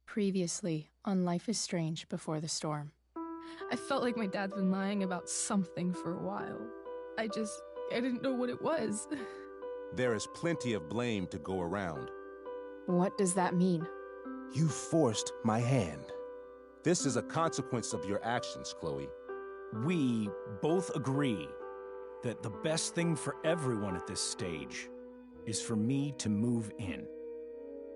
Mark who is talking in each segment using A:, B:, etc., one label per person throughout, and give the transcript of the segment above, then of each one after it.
A: Previously on Life is Strange Before the Storm.
B: I felt like my dad's been lying about something for a while. I didn't know what it was.
C: There is plenty of blame to go around.
A: What does that mean?
C: You forced my hand. This is a consequence of your actions, Chloe.
D: We both agree that the best thing for everyone at this stage is for me to move in.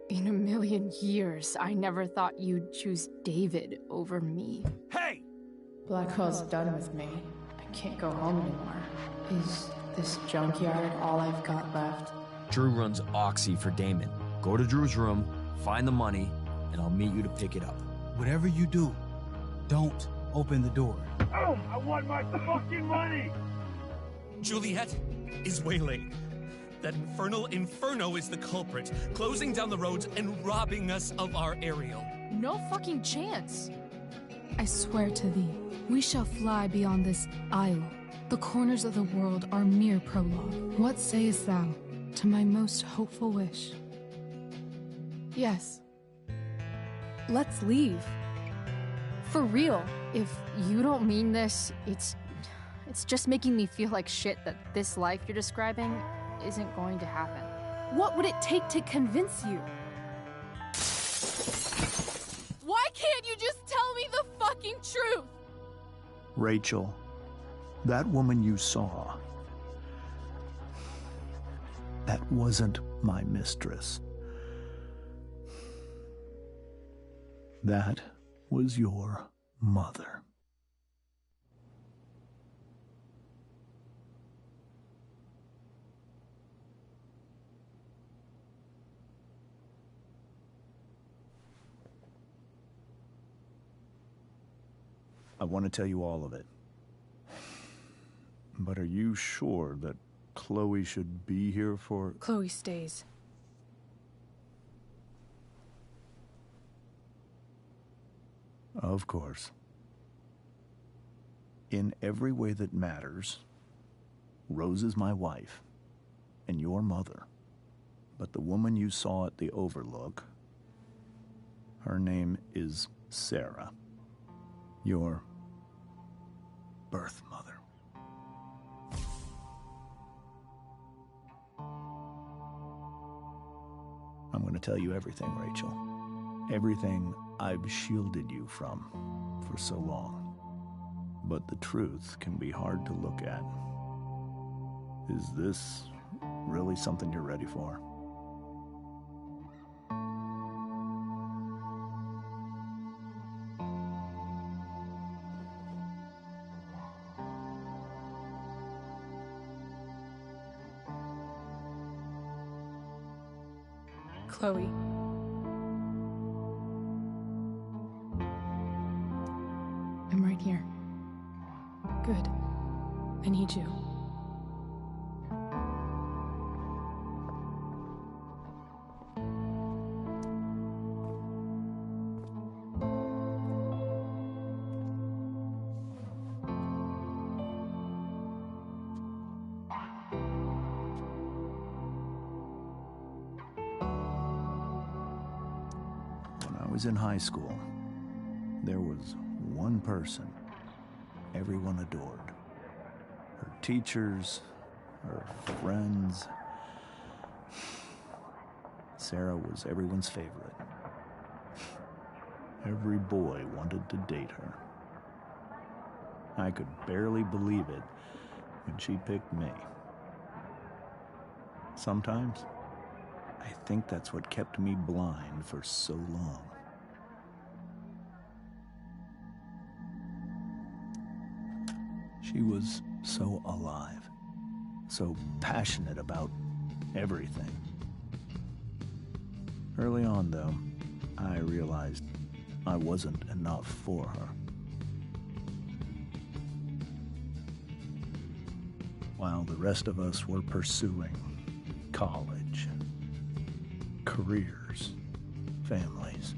A: In a million years, I never thought you'd choose David over me.
D: Hey!
A: Blackwell's done with me. I can't go home anymore. Is this junkyard all I've got left?
E: Drew runs Oxy for Damon. Go to Drew's room, find the money, and I'll meet you to pick it up.
F: Whatever you do, don't open the door.
G: Oh, I want my fucking money!
H: Juliet is waylaid. That infernal Inferno is the culprit, closing down the roads and robbing us of our Ariel.
B: No fucking chance.
I: I swear to thee, we shall fly beyond this isle. The corners of the world are mere prologue. What sayest thou to my most hopeful wish?
A: Yes. Let's leave. For real. If you don't mean this, it's just making me feel like shit that this life you're describing isn't going to happen.
B: What would it take to convince you? Why can't you just tell me the fucking truth?
J: Rachel, that woman you saw, that wasn't my mistress. That was your mother. I want to tell you all of it. But are you sure that Chloe should be here for...
B: Chloe stays.
J: Of course. In every way that matters, Rose is my wife and your mother. But the woman you saw at the Overlook, her name is Sarah. Your birth mother. I'm going to tell you everything, Rachel. Everything I've shielded you from for so long. But the truth can be hard to look at. Is this really something you're ready for?
B: Chloe.
A: I'm right here.
B: Good. I need you.
J: When I was in high school, there was one person everyone adored. Her teachers, her friends. Sarah was everyone's favorite. Every boy wanted to date her. I could barely believe it when she picked me. Sometimes, I think that's what kept me blind for so long. She was so alive, so passionate about everything. Early on, though, I realized I wasn't enough for her. While the rest of us were pursuing college, careers, families,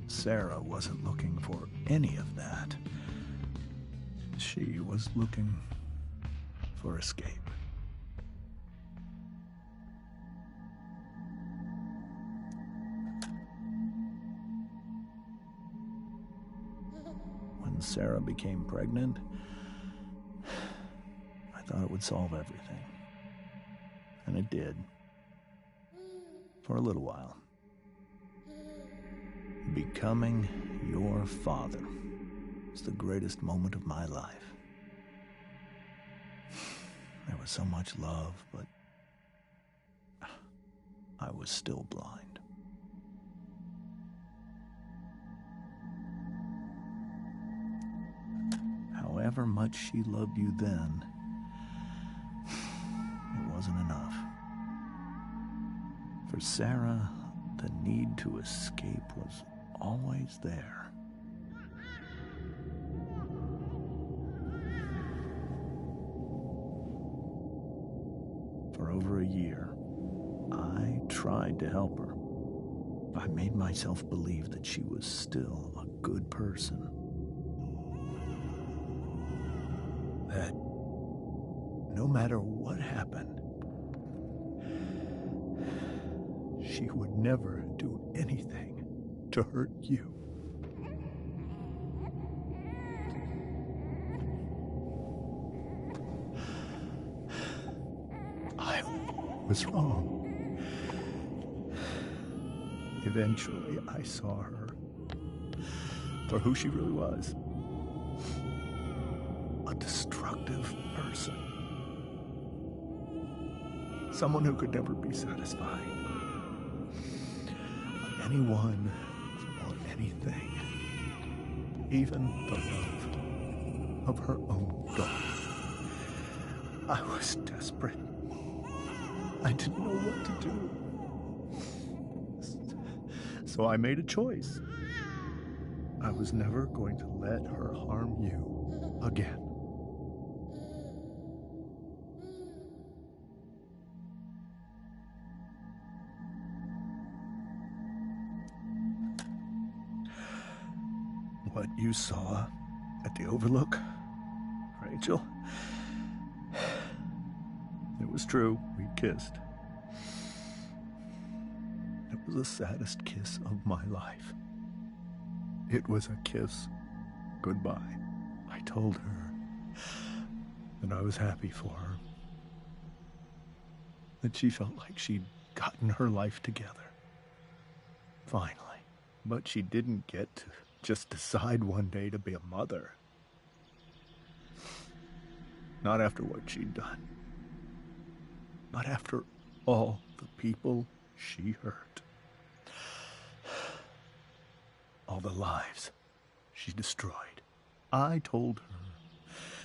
J: Sarah wasn't looking for any of that. She was looking for escape. when Sarah became pregnant, I thought it would solve everything. And it did. For a little while. Becoming your father was the greatest moment of my life. There was so much love, but I was still blind. However much she loved you then, it wasn't enough. For Sarah, the need to escape was always there. For over a year, I tried to help her. I made myself believe that she was still a good person. That no matter what happened, she would never do anything to hurt you. I was wrong. Eventually, I saw her for who she really was. A destructive person. Someone who could never be satisfied. Anyone or anything. Even the love of her own daughter. I was desperate. I didn't know what to do. So I made a choice. I was never going to let her harm you again. What you saw at the Overlook, Rachel, it was true. We kissed. It was the saddest kiss of my life. It was a kiss goodbye. I told her that I was happy for her. That she felt like she'd gotten her life together. Finally. But she didn't get to just decide one day to be a mother. Not after what she'd done. Not after all the people she hurt. All the lives she destroyed. I told her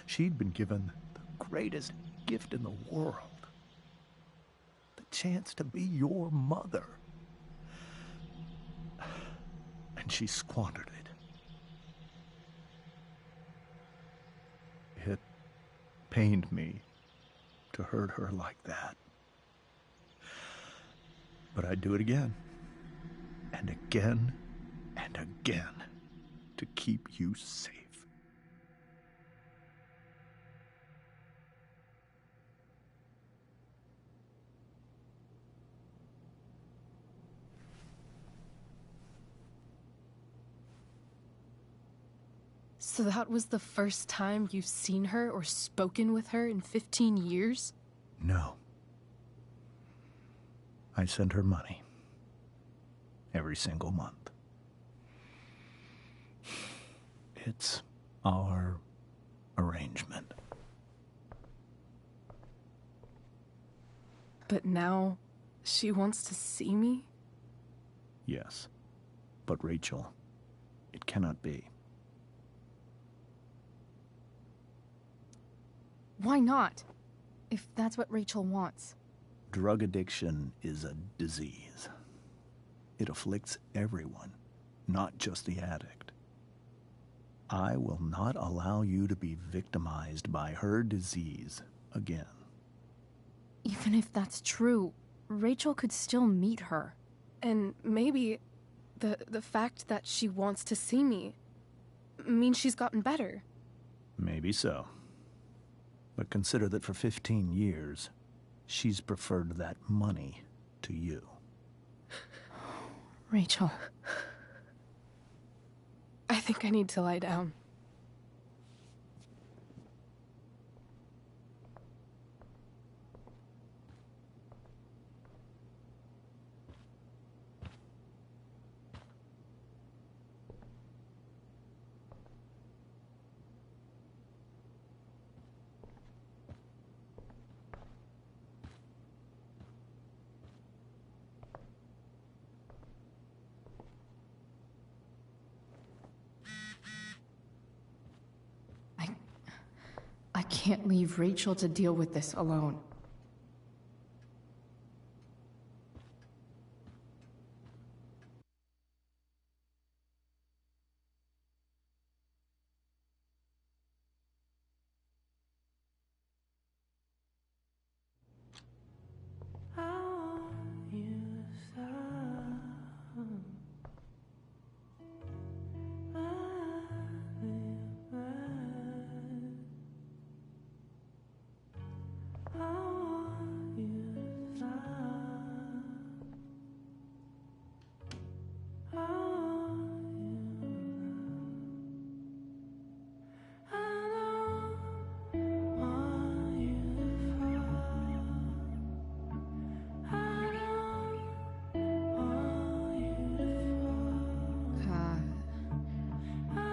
J: she'd been given the greatest gift in the world. The chance to be your mother. And she squandered it. It pained me to hurt her like that. But I'd do it again. And again. And again. To keep you safe.
I: So that was the first time you've seen her or spoken with her in 15 years?
J: No. I sent her money. Every single month. It's our arrangement.
I: But now, she wants to see me?
J: Yes. But Rachel, it cannot be.
A: Why not? If that's what Rachel wants.
J: Drug addiction is a disease. It afflicts everyone, not just the addict. I will not allow you to be victimized by her disease again.
A: Even if that's true, Rachel could still meet her.
I: And maybe the fact that she wants to see me means she's gotten better.
J: Maybe so. But consider that for 15 years, she's preferred that money to you.
A: Rachel.
I: I think I need to lie down.
A: can't leave Rachel to deal with this alone.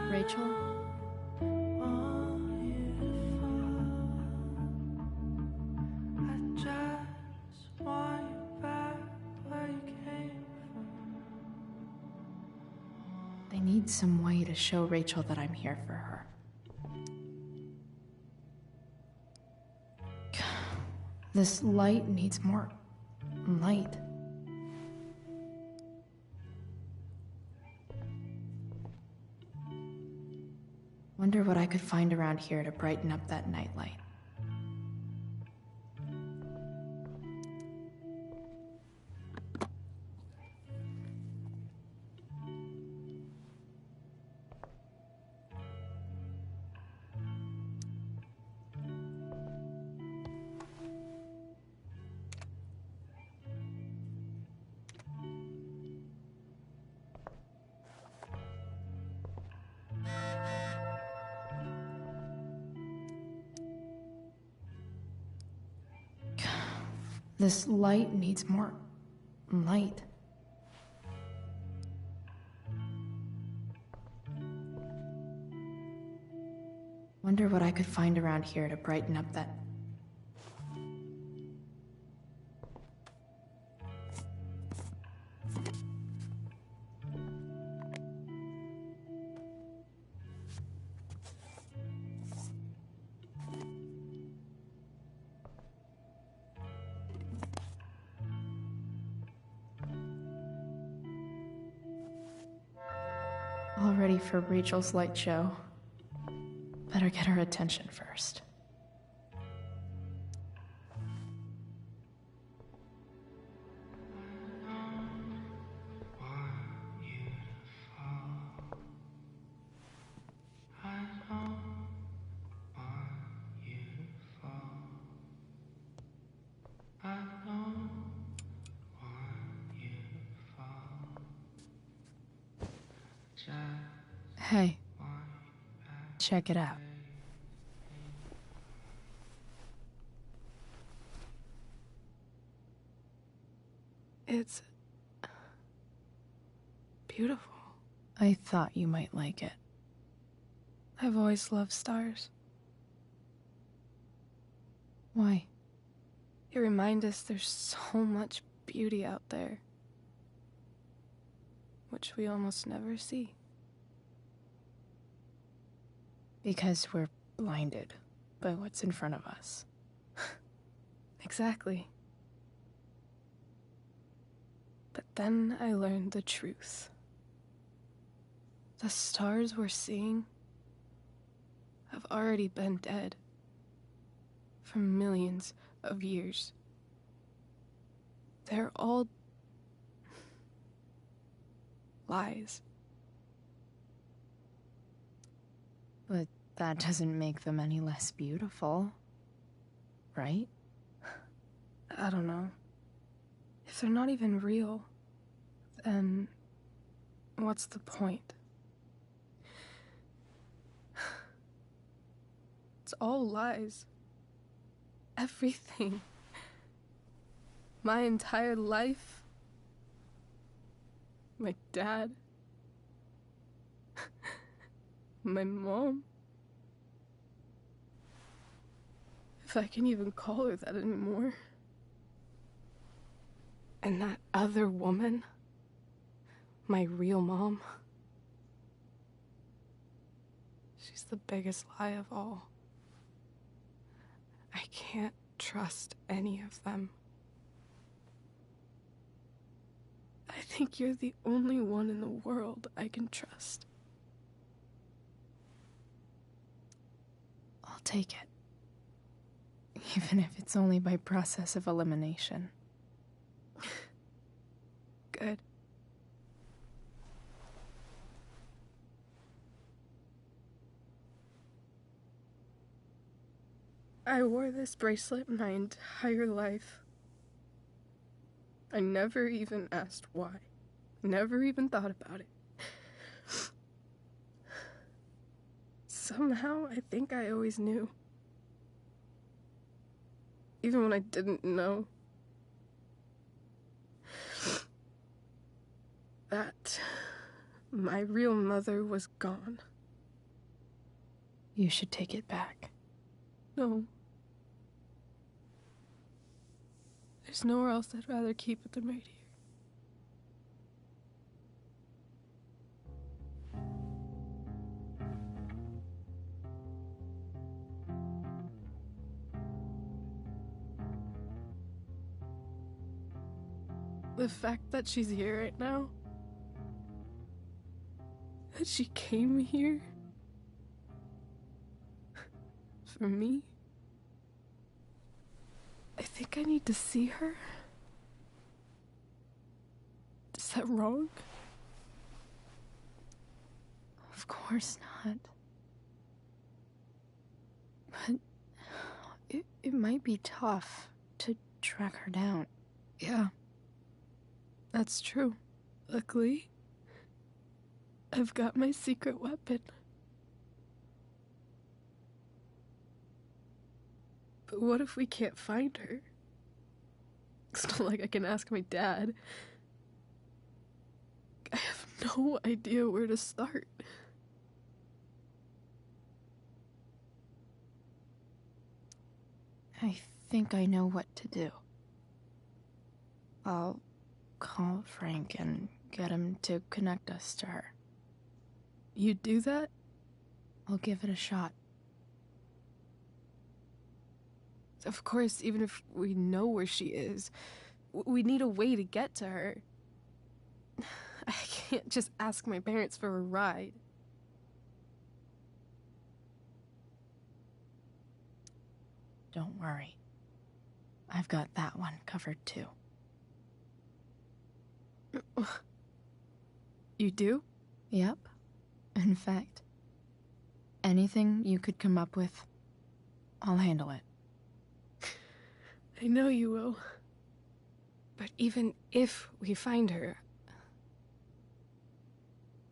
A: Rachel? I need some way to show Rachel that I'm here for her. This light needs more light. Wonder what I could find around here to brighten up that nightlight. This light needs more light. Wonder what I could find around here to brighten up that... All ready for Rachel's light show. Better get her attention first. Hey, check it out.
B: It's beautiful.
A: I thought you might like it.
B: I've always loved stars.
A: Why?
B: They remind us there's so much beauty out there, which we almost never see.
A: Because we're blinded by what's in front of us.
B: Exactly. But then I learned the truth. The stars we're seeing have already been dead for millions of years. They're all lies.
A: But that doesn't make them any less beautiful, right?
B: I don't know. If they're not even real, then what's the point? It's all lies. Everything. My entire life. My dad. My mom. If I can even call her that anymore. And that other woman, my real mom, she's the biggest lie of all. I can't trust any of them. I think you're the only one in the world I can trust.
I: I'll take it. Even if it's only by process of elimination.
B: Good. I wore this bracelet my entire life. I never even asked why. Never even thought about it. Somehow, I think I always knew. Even when I didn't know. That my real mother was gone.
I: You should take it back.
B: No. There's nowhere else I'd rather keep it than right here. The fact that she's here right now, that she came here for me, I think I need to see her. Is that wrong?
I: Of course not. But it might be tough to track her down.
B: Yeah. That's true. Luckily, I've got my secret weapon. But what if we can't find her? It's not like I can ask my dad. I have no idea where to start.
I: I think I know what to do. I'll call Frank and get him to connect us to her.
B: You'd do that?
I: I'll give it a shot.
B: Of course, even if we know where she is, we need a way to get to her. I can't just ask my parents for a ride.
I: Don't worry. I've got that one covered too.
B: You do?
I: Yep. In fact, anything you could come up with, I'll handle it.
B: I know you will. But even if we find her,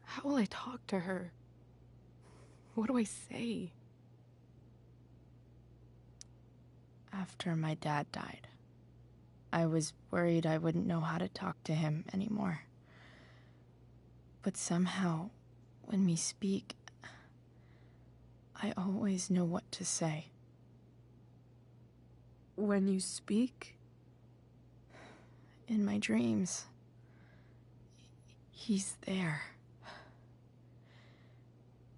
B: how will I talk to her? What do I say?
I: After my dad died, I was worried I wouldn't know how to talk to him anymore. But somehow, when we speak, I always know what to say.
B: When you speak?
I: In my dreams, he's there.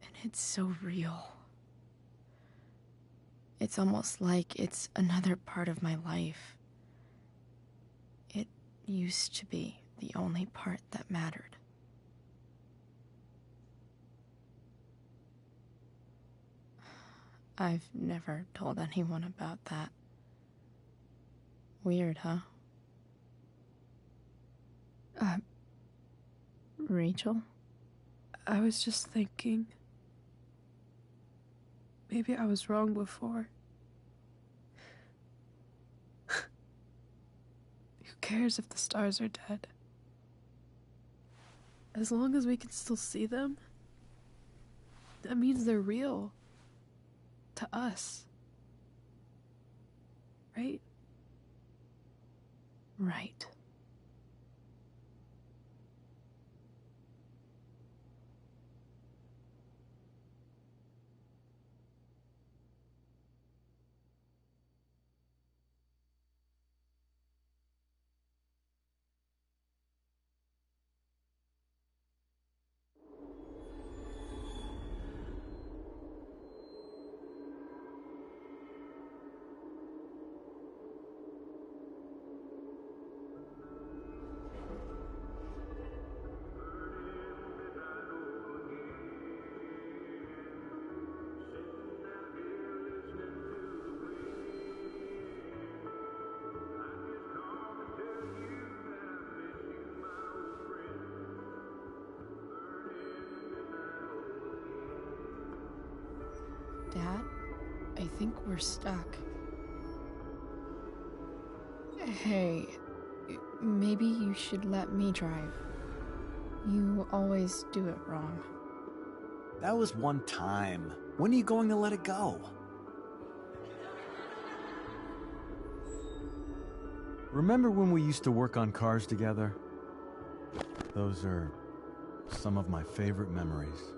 I: And it's so real. It's almost like it's another part of my life. It used to be the only part that mattered. I've never told anyone about that. Weird, huh? Rachel?
B: I was just thinking. Maybe I was wrong before. Who cares if the stars are dead? As long as we can still see them, that means they're real. To us. Right?
I: Right. Dad, I think we're stuck. Hey, maybe you should let me drive. You always do it wrong.
K: That was one time. When are you going to let it go?
L: Remember when we used to work on cars together? Those are some of my favorite memories.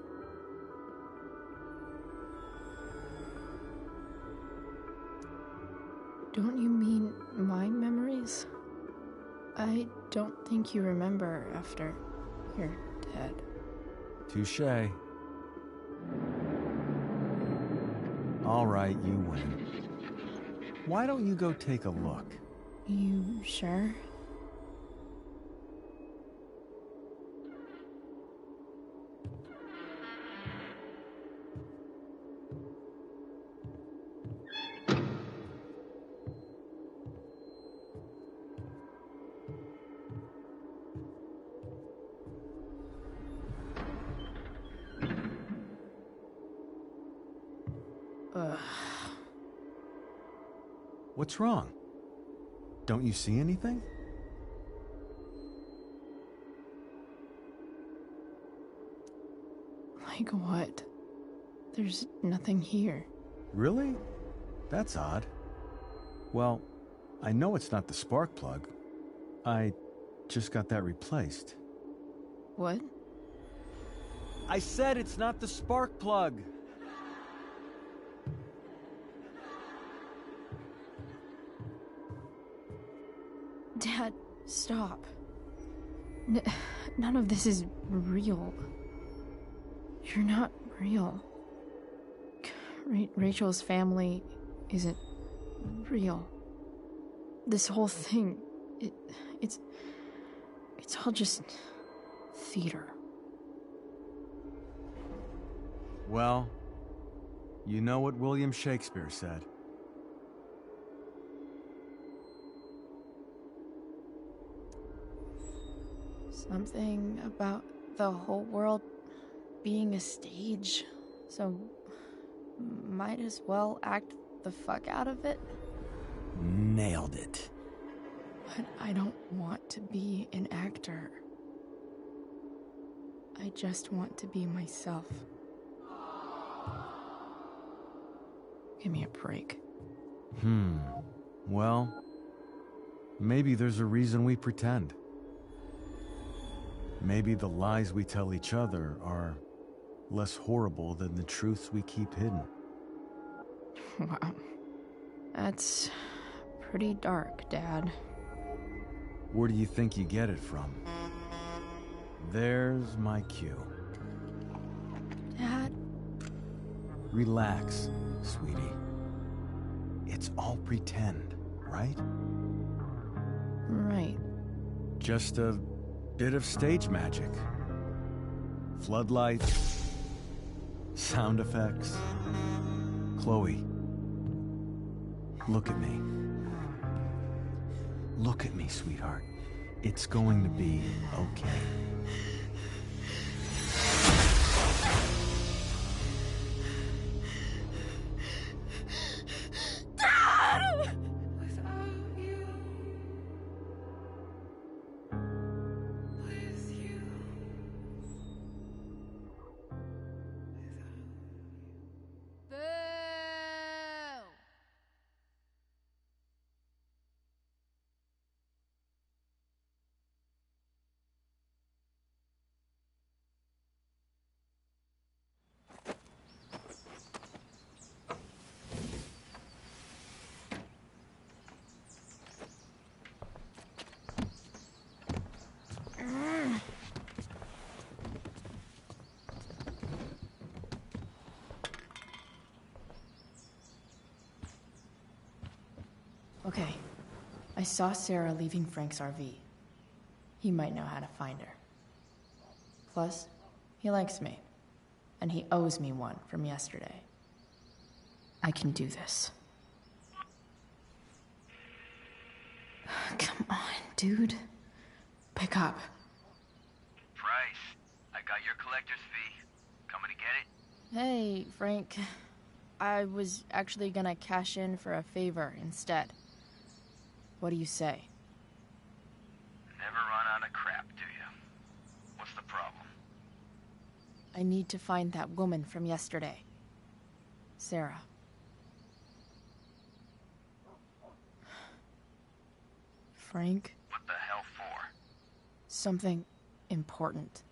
I: Don't you mean my memories? I don't think you remember after you're dead.
L: Touché. All right, you win. Why don't you go take a look?
I: You sure?
L: What's wrong? Don't you see anything?
I: Like what? There's nothing here.
L: Really? That's odd. Well, I know it's not the spark plug. I just got that replaced.
I: What?
L: I said it's not the spark plug!
I: Dad, stop. None of this is real. You're not real. Rachel's family isn't real. This whole thing, it's all just theater.
L: Well, you know what William Shakespeare said.
I: Something about the whole world being a stage, so might as well act the fuck out of it.
K: Nailed it.
I: But I don't want to be an actor. I just want to be myself. Give me a break.
L: Well, maybe there's a reason we pretend. Maybe the lies we tell each other are less horrible than the truths we keep hidden.
I: Wow. That's pretty dark, Dad.
L: Where do you think you get it from? There's my cue.
I: Dad?
L: Relax, sweetie. It's all pretend, right?
I: Right.
L: Just a bit of stage magic. Floodlights, sound effects. Chloe, look at me. Look at me, sweetheart. It's going to be okay.
I: Dad! Okay, I saw Sarah leaving Frank's RV. He might know how to find her. Plus, he likes me, and he owes me one from yesterday. I can do this. Come on, dude. Pick up.
M: Price, I got your collector's fee. Coming to get it?
I: Hey, Frank. I was actually gonna cash in for a favor instead. What do you say?
M: Never run out of crap, do you? What's the problem?
I: I need to find that woman from yesterday. Sarah. Frank?
M: What the hell for?
I: Something important.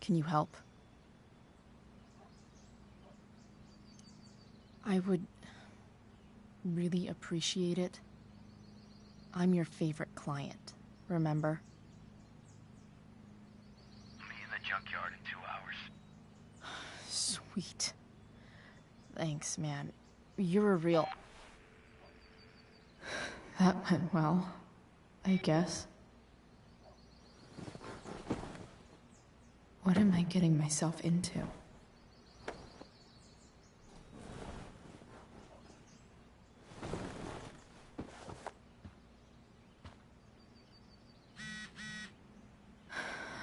I: Can you help? I would really appreciate it. I'm your favorite client, remember?
M: Meet in the junkyard in 2 hours.
I: Sweet. Thanks, man. You're a real... That went well, I guess. What am I getting myself into?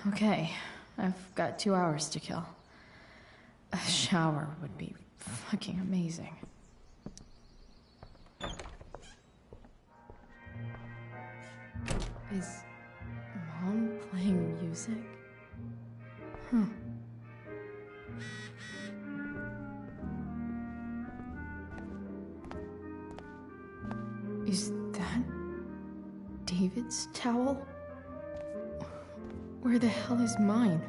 I: Okay, I've got 2 hours to kill. A shower would be fucking amazing. Is Mom playing music? Huh. Is that David's towel? Where the hell is mine?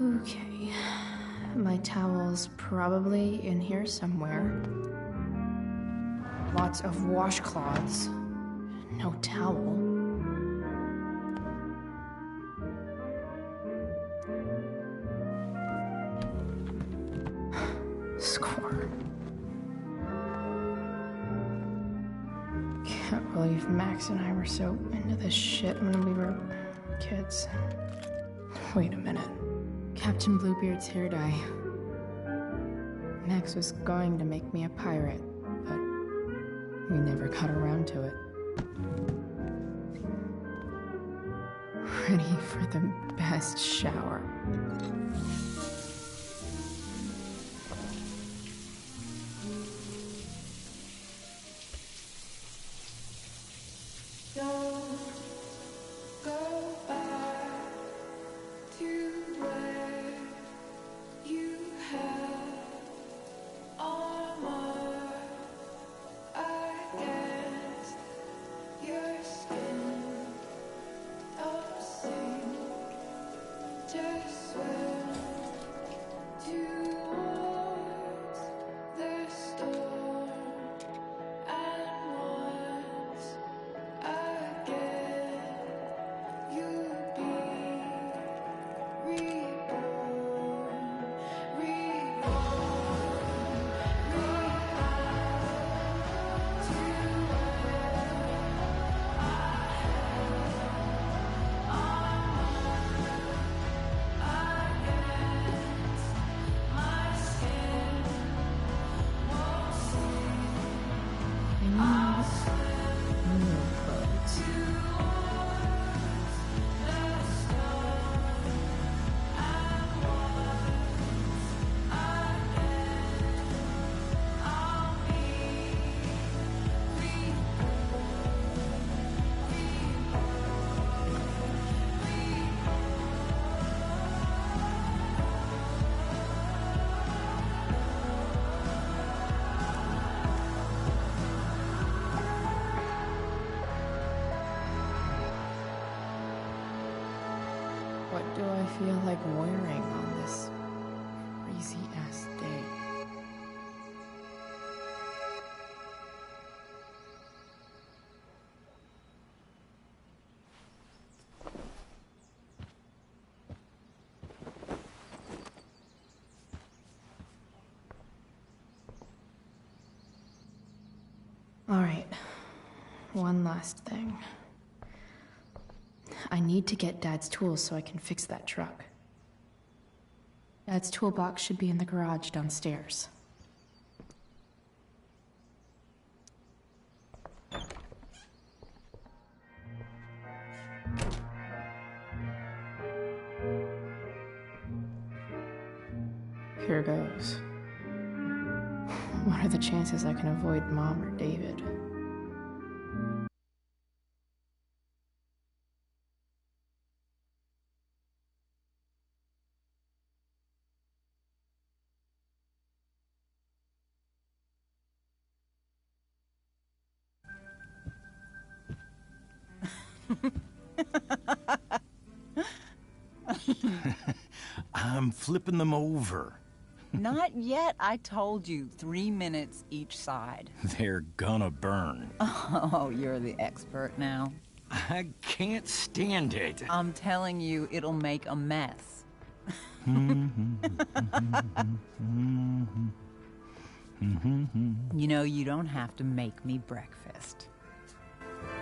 I: Okay. My towel's probably in here somewhere. Lots of washcloths. No towel. Score. Can't believe Max and I were so into this shit when we were kids. Wait a minute. Captain Bluebeard's hair dye. Max was going to make me a pirate, but we never got around to it. Ready for the best shower. What do I feel like wearing on this crazy-ass day? All right, one last thing. I need to get Dad's tools so I can fix that truck. Dad's toolbox should be in the garage downstairs. Here goes. What are the chances I can avoid Mom or David?
D: I'm flipping them over.
N: Not yet. I told you, 3 minutes each side.
D: They're gonna burn.
N: Oh, you're the expert now.
D: I can't stand it.
N: I'm telling you, it'll make a mess. You know, you don't have to make me breakfast.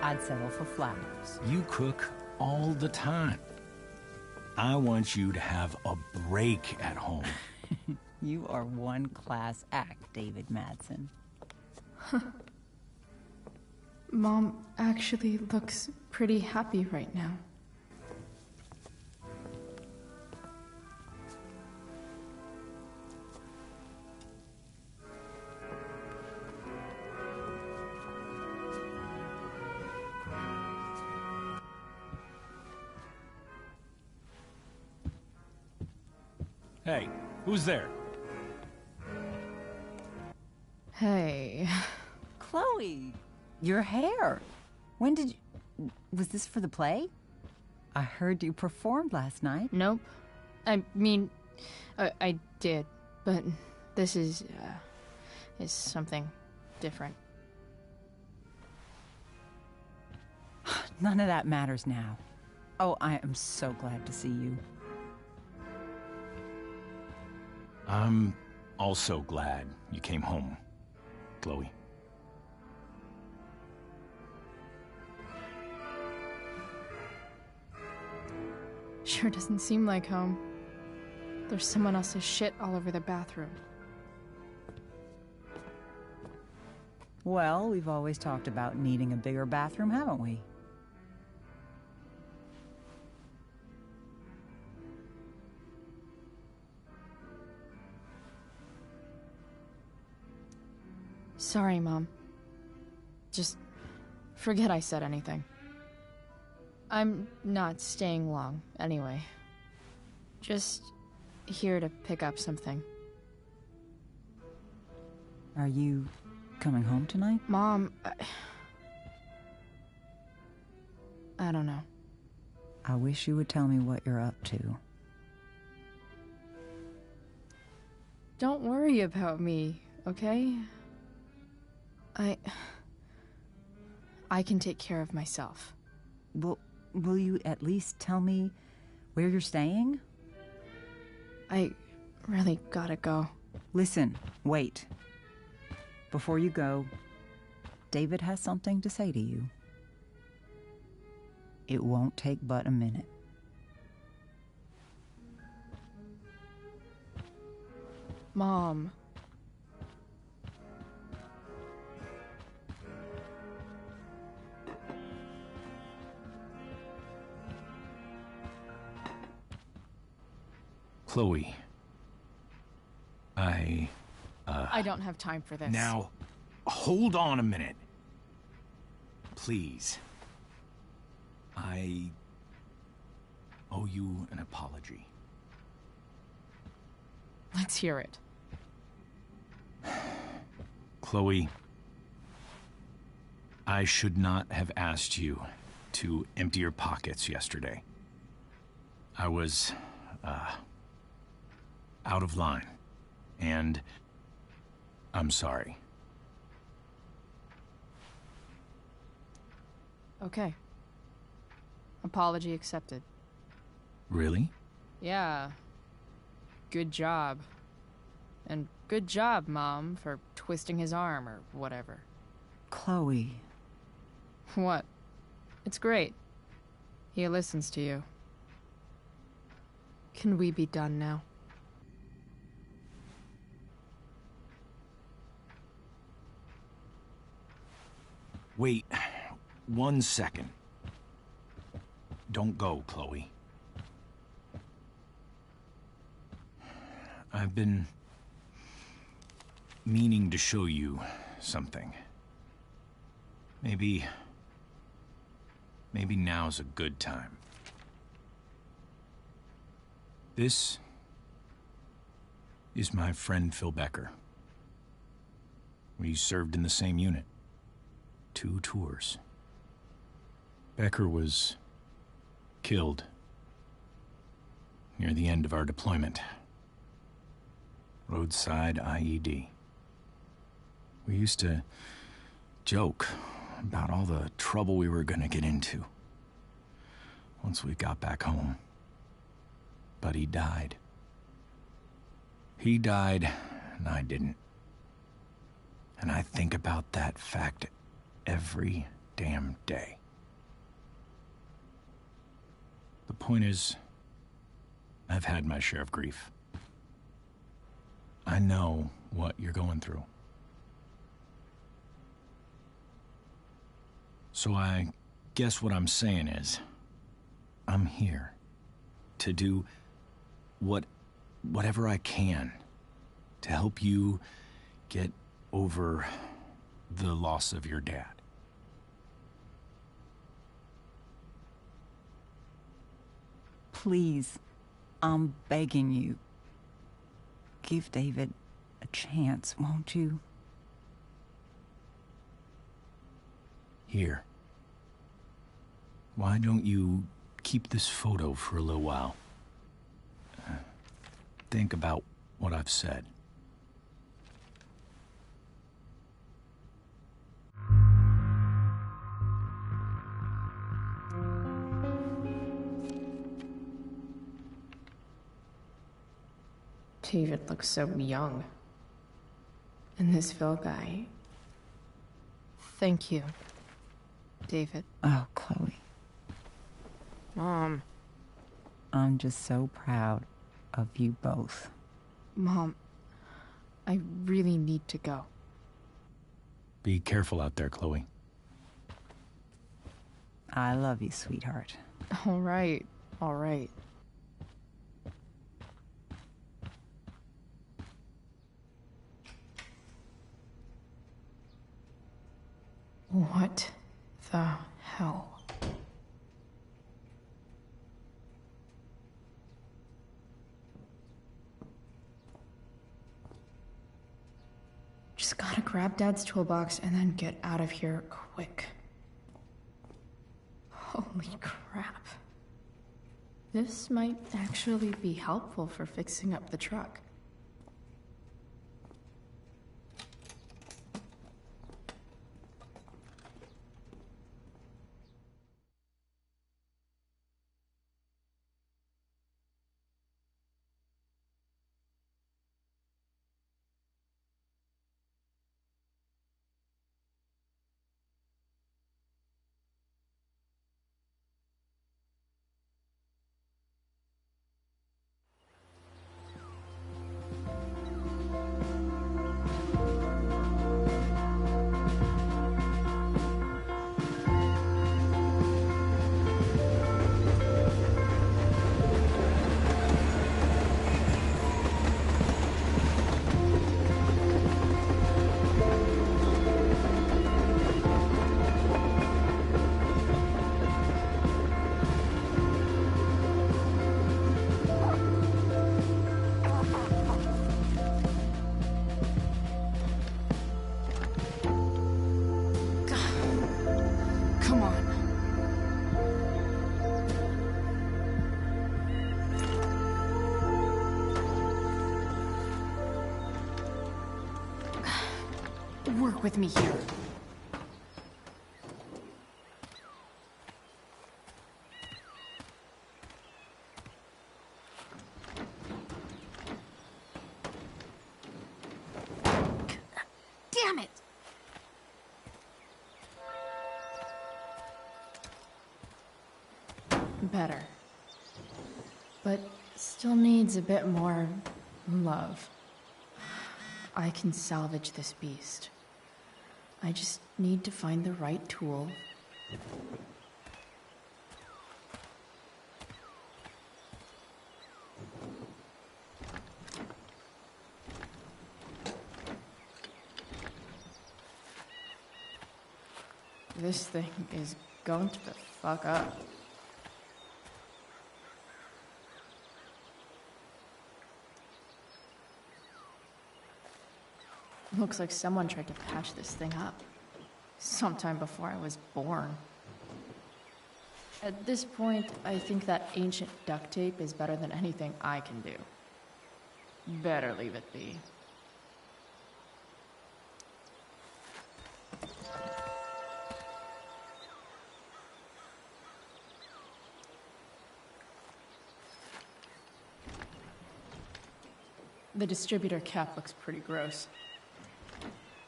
N: I'd settle for flowers.
D: You cook all the time. I want you to have a break at home.
N: You are one class act, David Madsen.
I: Mom actually looks pretty happy right now.
D: Hey, who's there?
I: Hey.
N: Chloe, your hair. When did you... Was this for the play? I heard you performed last night.
I: Nope. I mean, I did, but this is something different.
N: None of that matters now. Oh, I am so glad to see you.
D: I'm also glad you came home, Chloe.
I: Sure doesn't seem like home. There's someone else's shit all over the bathroom.
N: Well, we've always talked about needing a bigger bathroom, haven't we?
I: Sorry, Mom. Just forget I said anything. I'm not staying long, anyway. Just here to pick up something.
N: Are you coming home tonight?
I: Mom, I don't know.
N: I wish you would tell me what you're up to.
I: Don't worry about me, okay? I can take care of myself.
N: Will you at least tell me where you're staying?
I: I really gotta go.
N: Listen, wait. Before you go, David has something to say to you. It won't take but a minute.
I: Mom.
D: Chloe.
I: I don't have time for this.
D: Now, hold on a minute. Please. I owe you an apology.
I: Let's hear it.
D: Chloe, I should not have asked you to empty your pockets yesterday. I was, out of line, and I'm sorry.
I: Okay. Apology accepted.
D: Really?
I: Yeah. Good job. And good job, Mom, for twisting his arm or whatever.
N: Chloe.
I: What? It's great. He listens to you. Can we be done now?
D: Wait 1 second. Don't go, Chloe. I've been meaning to show you something. Maybe now's a good time. This is my friend Phil Becker. We served in the same unit. 2 tours. Becker was killed near the end of our deployment. Roadside IED. We used to joke about all the trouble we were gonna get into once we got back home. But he died. He died, and I didn't. And I think about that fact every damn day. The point is, I've had my share of grief. I know what you're going through. So I guess what I'm saying is, I'm here to do whatever I can to help you get over the loss of your dad.
N: Please, I'm begging you. Give David a chance, won't you?
D: Here. Why don't you keep this photo for a little while? Think about what I've said.
I: David looks so young. And this Phil guy.
B: Thank you, David.
N: Oh, Chloe.
B: Mom.
N: I'm just so proud of you both.
B: Mom, I really need to go.
D: Be careful out there, Chloe.
N: I love you, sweetheart.
B: All right, all right.
I: What the hell? Just gotta grab Dad's toolbox and then get out of here quick. Holy crap. This might actually be helpful for fixing up the truck. Come on. Work with me here. Damn it! Better. But still needs a bit more love. I can salvage this beast. I just need to find the right tool. This thing is going to the fuck up. Looks like someone tried to patch this thing up. Sometime before I was born. At this point, I think that ancient duct tape is better than anything I can do. Better leave it be. The distributor cap looks pretty gross.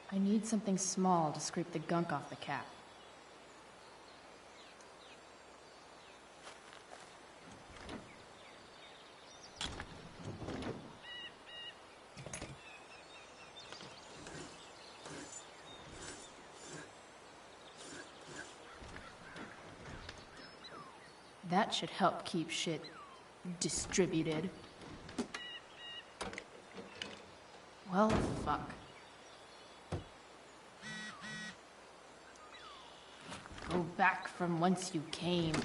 I: I need something small to scrape the gunk off the cap. That should help keep shit distributed. Well, fuck. Go back from whence you came.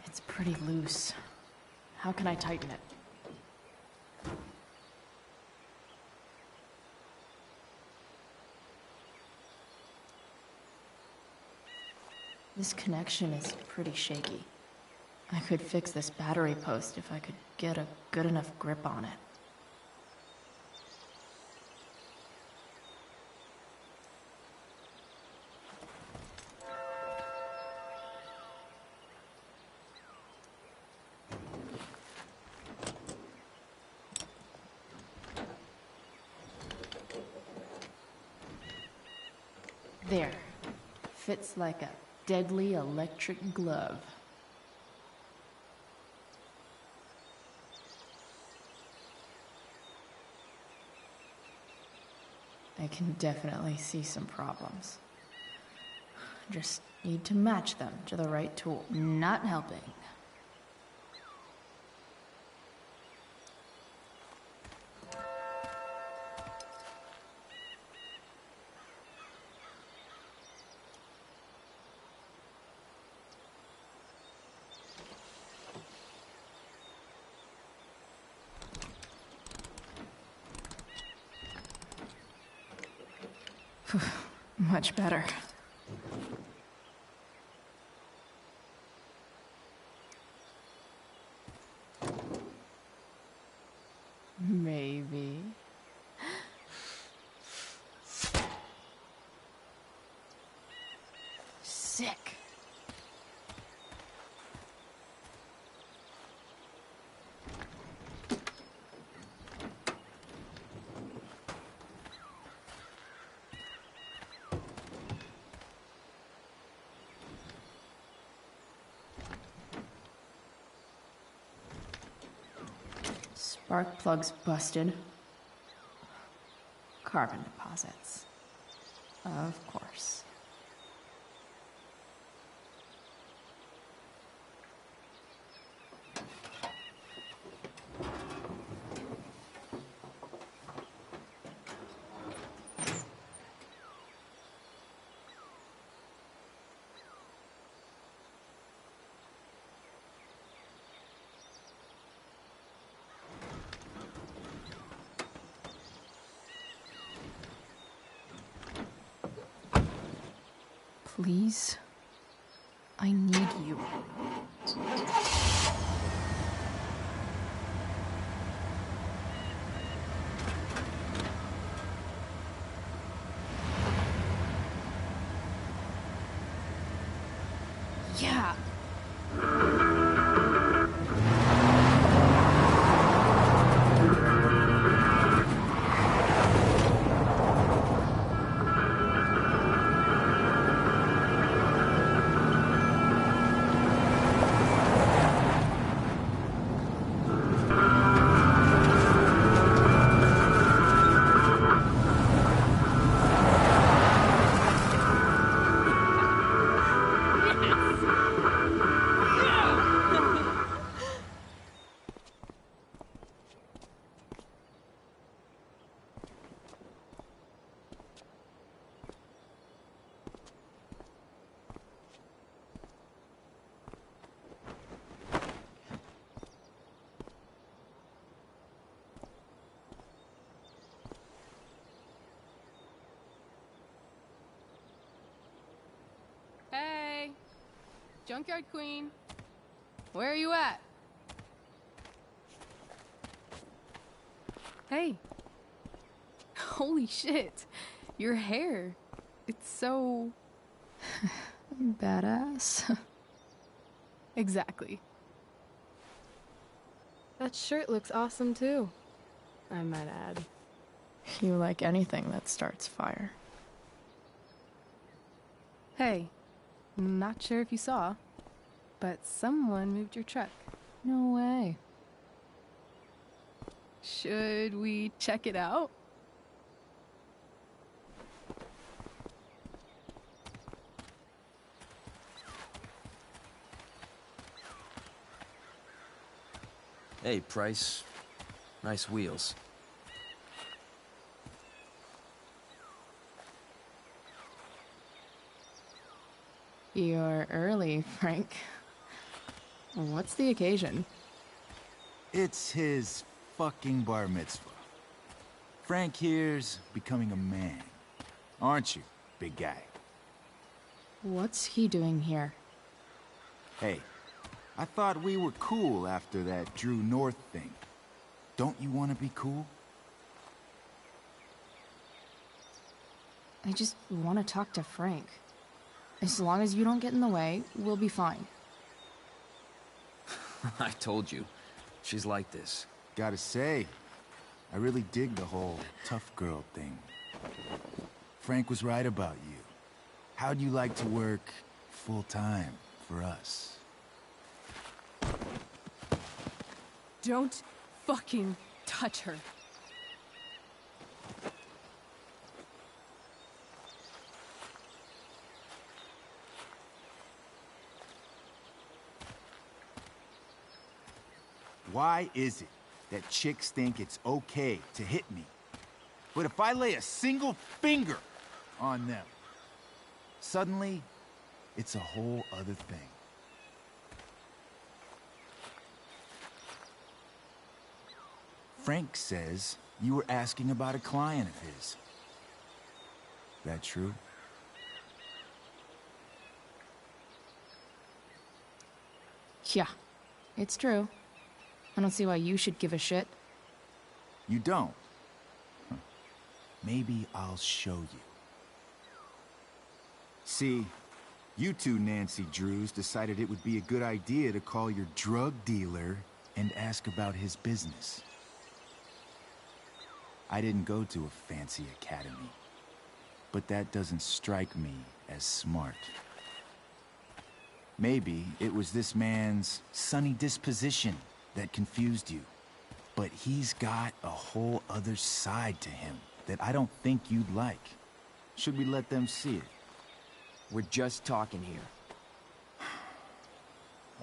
I: It's pretty loose. How can I tighten it? This connection is pretty shaky. I could fix this battery post if I could get a good enough grip on it. There. Fits like a deadly electric glove. I can definitely see some problems. Just need to match them to the right tool. Not helping. Much better. Maybe. Sick. Spark plug's busted. Carbon deposits. Of course. Please, I need you. Yeah.
B: Junkyard Queen. Where are you at? Hey. Holy shit. Your hair. It's so...
I: Badass.
B: Exactly. That shirt looks awesome too, I might add.
I: You like anything that starts fire.
B: Hey, not sure if you saw, but someone moved your truck.
A: No way.
B: Should we check it out?
E: Hey, Price. Nice wheels.
I: You're early, Frank. What's the occasion?
O: It's his fucking bar mitzvah. Frank here's becoming a man. Aren't you, big guy?
I: What's he doing here?
O: Hey, I thought we were cool after that Drew North thing. Don't you want to be cool?
I: I just want to talk to Frank. As long as you don't get in the way, we'll be fine.
E: I told you. She's like this.
O: Gotta say, I really dig the whole tough girl thing. Frank was right about you. How'd you like to work full-time for us?
B: Don't fucking touch her.
O: Why is it that chicks think it's okay to hit me? But if I lay a single finger on them, suddenly, it's a whole other thing. Frank says you were asking about a client of his. That true?
I: Yeah, it's true. I don't see why you should give a shit.
O: You don't? Huh. Maybe I'll show you. See, you two Nancy Drews decided it would be a good idea to call your drug dealer and ask about his business. I didn't go to a fancy academy, but that doesn't strike me as smart. Maybe it was this man's sunny disposition that confused you, but he's got a whole other side to him that I don't think you'd like. Should we let them see it?
E: We're just talking here.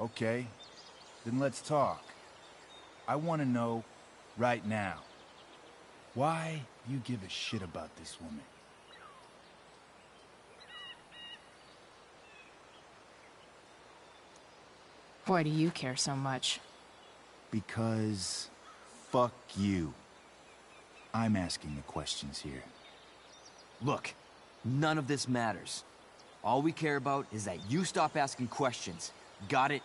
O: Okay, then let's talk. I want to know right now why you give a shit about this woman.
I: Why do you care so much?
O: Because fuck you. I'm asking the questions here.
E: Look, none of this matters. All we care about is that you stop asking questions. Got it?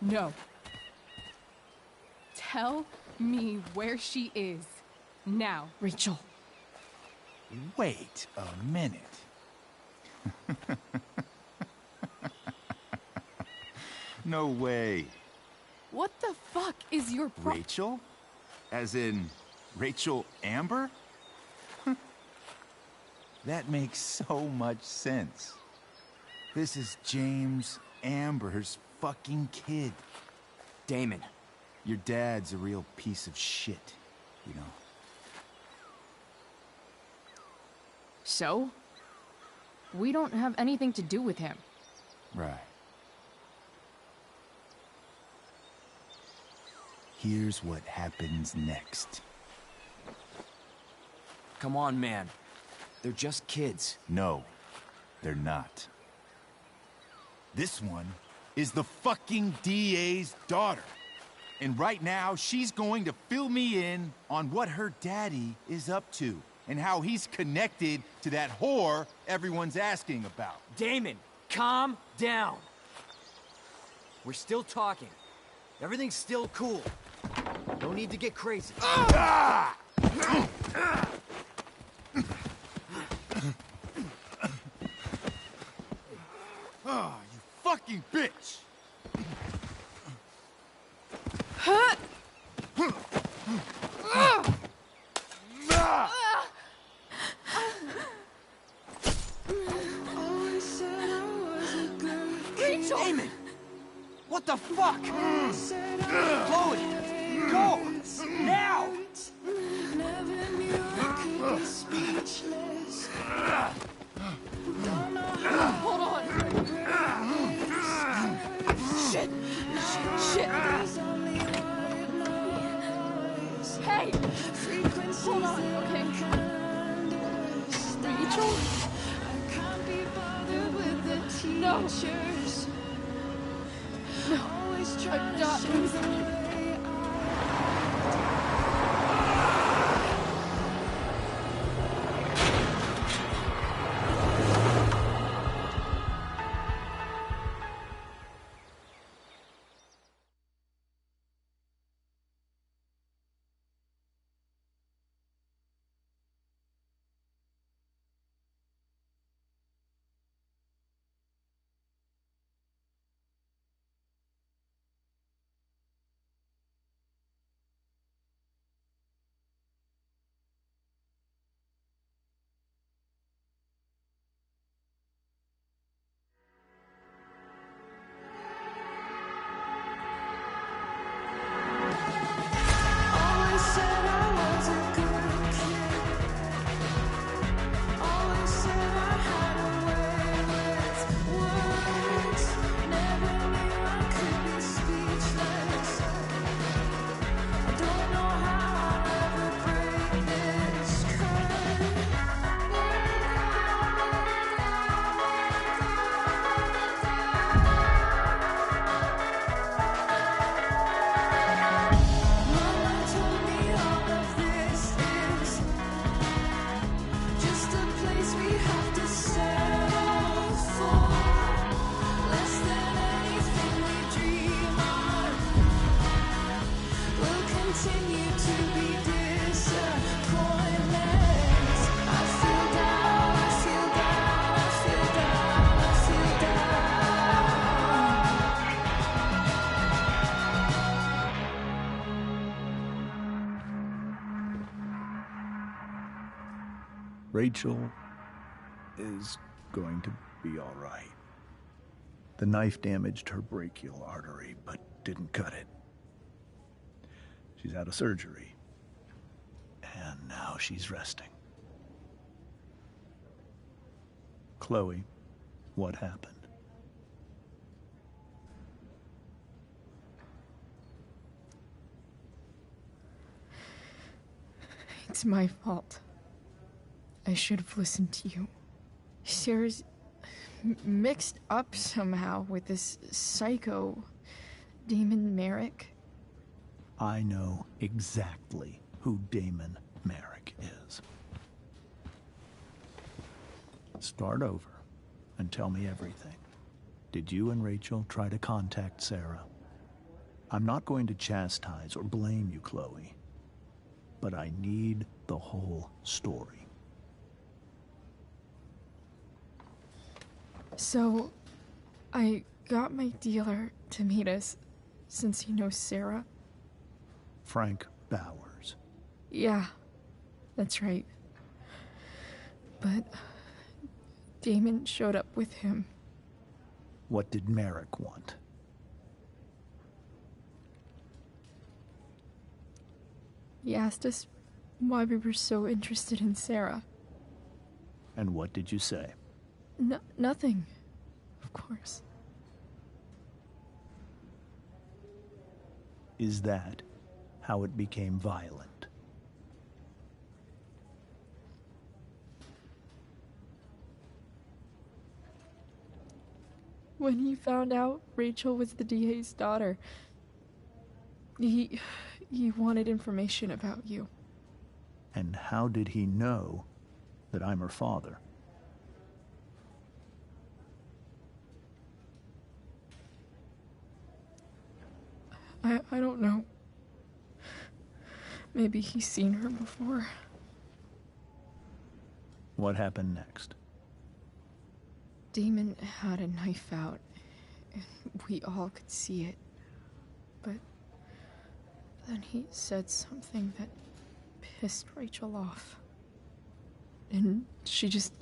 B: No. Tell me where she is. Now.
I: Rachel.
O: Wait a minute. No way.
B: What the fuck is your
O: Rachel? As in, Rachel Amber? That makes so much sense. This is James Amber's fucking kid.
E: Damon.
O: Your dad's a real piece of shit, you know.
I: So? We don't have anything to do with him.
O: Right. Here's what happens next.
E: Come on, man. They're just kids.
O: No, they're not. This one is the fucking DA's daughter. And right now, she's going to fill me in on what her daddy is up to. and how he's connected to that whore everyone's asking about.
E: Damon, calm down. We're still talking. Everything's still cool. No need to get crazy.
O: Ah! Oh, you fucking bitch!
B: Huh?
E: Rachel! Damon! What the fuck? Chloe! Go! Now!
B: Hold on. Shit. Shit. Hey! Hold on, okay? Rachel? No. No. I'm not losing you.
J: Rachel is going to be all right. The knife damaged her brachial artery, but didn't cut it. She's out of surgery, and now she's resting. Chloe, what happened?
I: It's my fault. I should have listened to you. Sarah's mixed up somehow with this psycho, Damon Merrick.
J: I know exactly who Damon Merrick is. Start over and tell me everything. Did you and Rachel try to contact Sarah? I'm not going to chastise or blame you, Chloe, but I need the whole story.
I: So, I got my dealer to meet us, since he knows Sarah.
J: Frank Bowers.
I: Yeah, that's right. But Damon showed up with him.
J: What did Merrick want?
I: He asked us why we were so interested in Sarah.
J: And what did you say?
I: Nothing, of course.
J: Is that how it became violent?
I: When he found out Rachel was the DA's daughter, he wanted information about you.
J: And how did he know that I'm her father?
I: I don't know. Maybe he's seen her before.
J: What happened next?
I: Damon had a knife out, and we all could see it. But then he said something that pissed Rachel off. And she just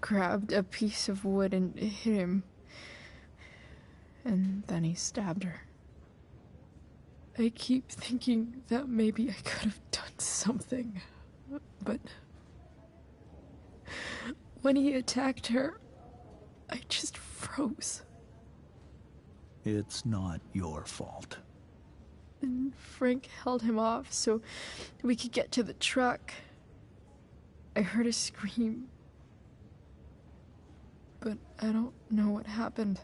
I: grabbed a piece of wood and hit him. And then he stabbed her. I keep thinking that maybe I could have done something, but when he attacked her, I just froze.
J: It's not your fault.
I: And Frank held him off so we could get to the truck. I heard a scream, but I don't know what happened.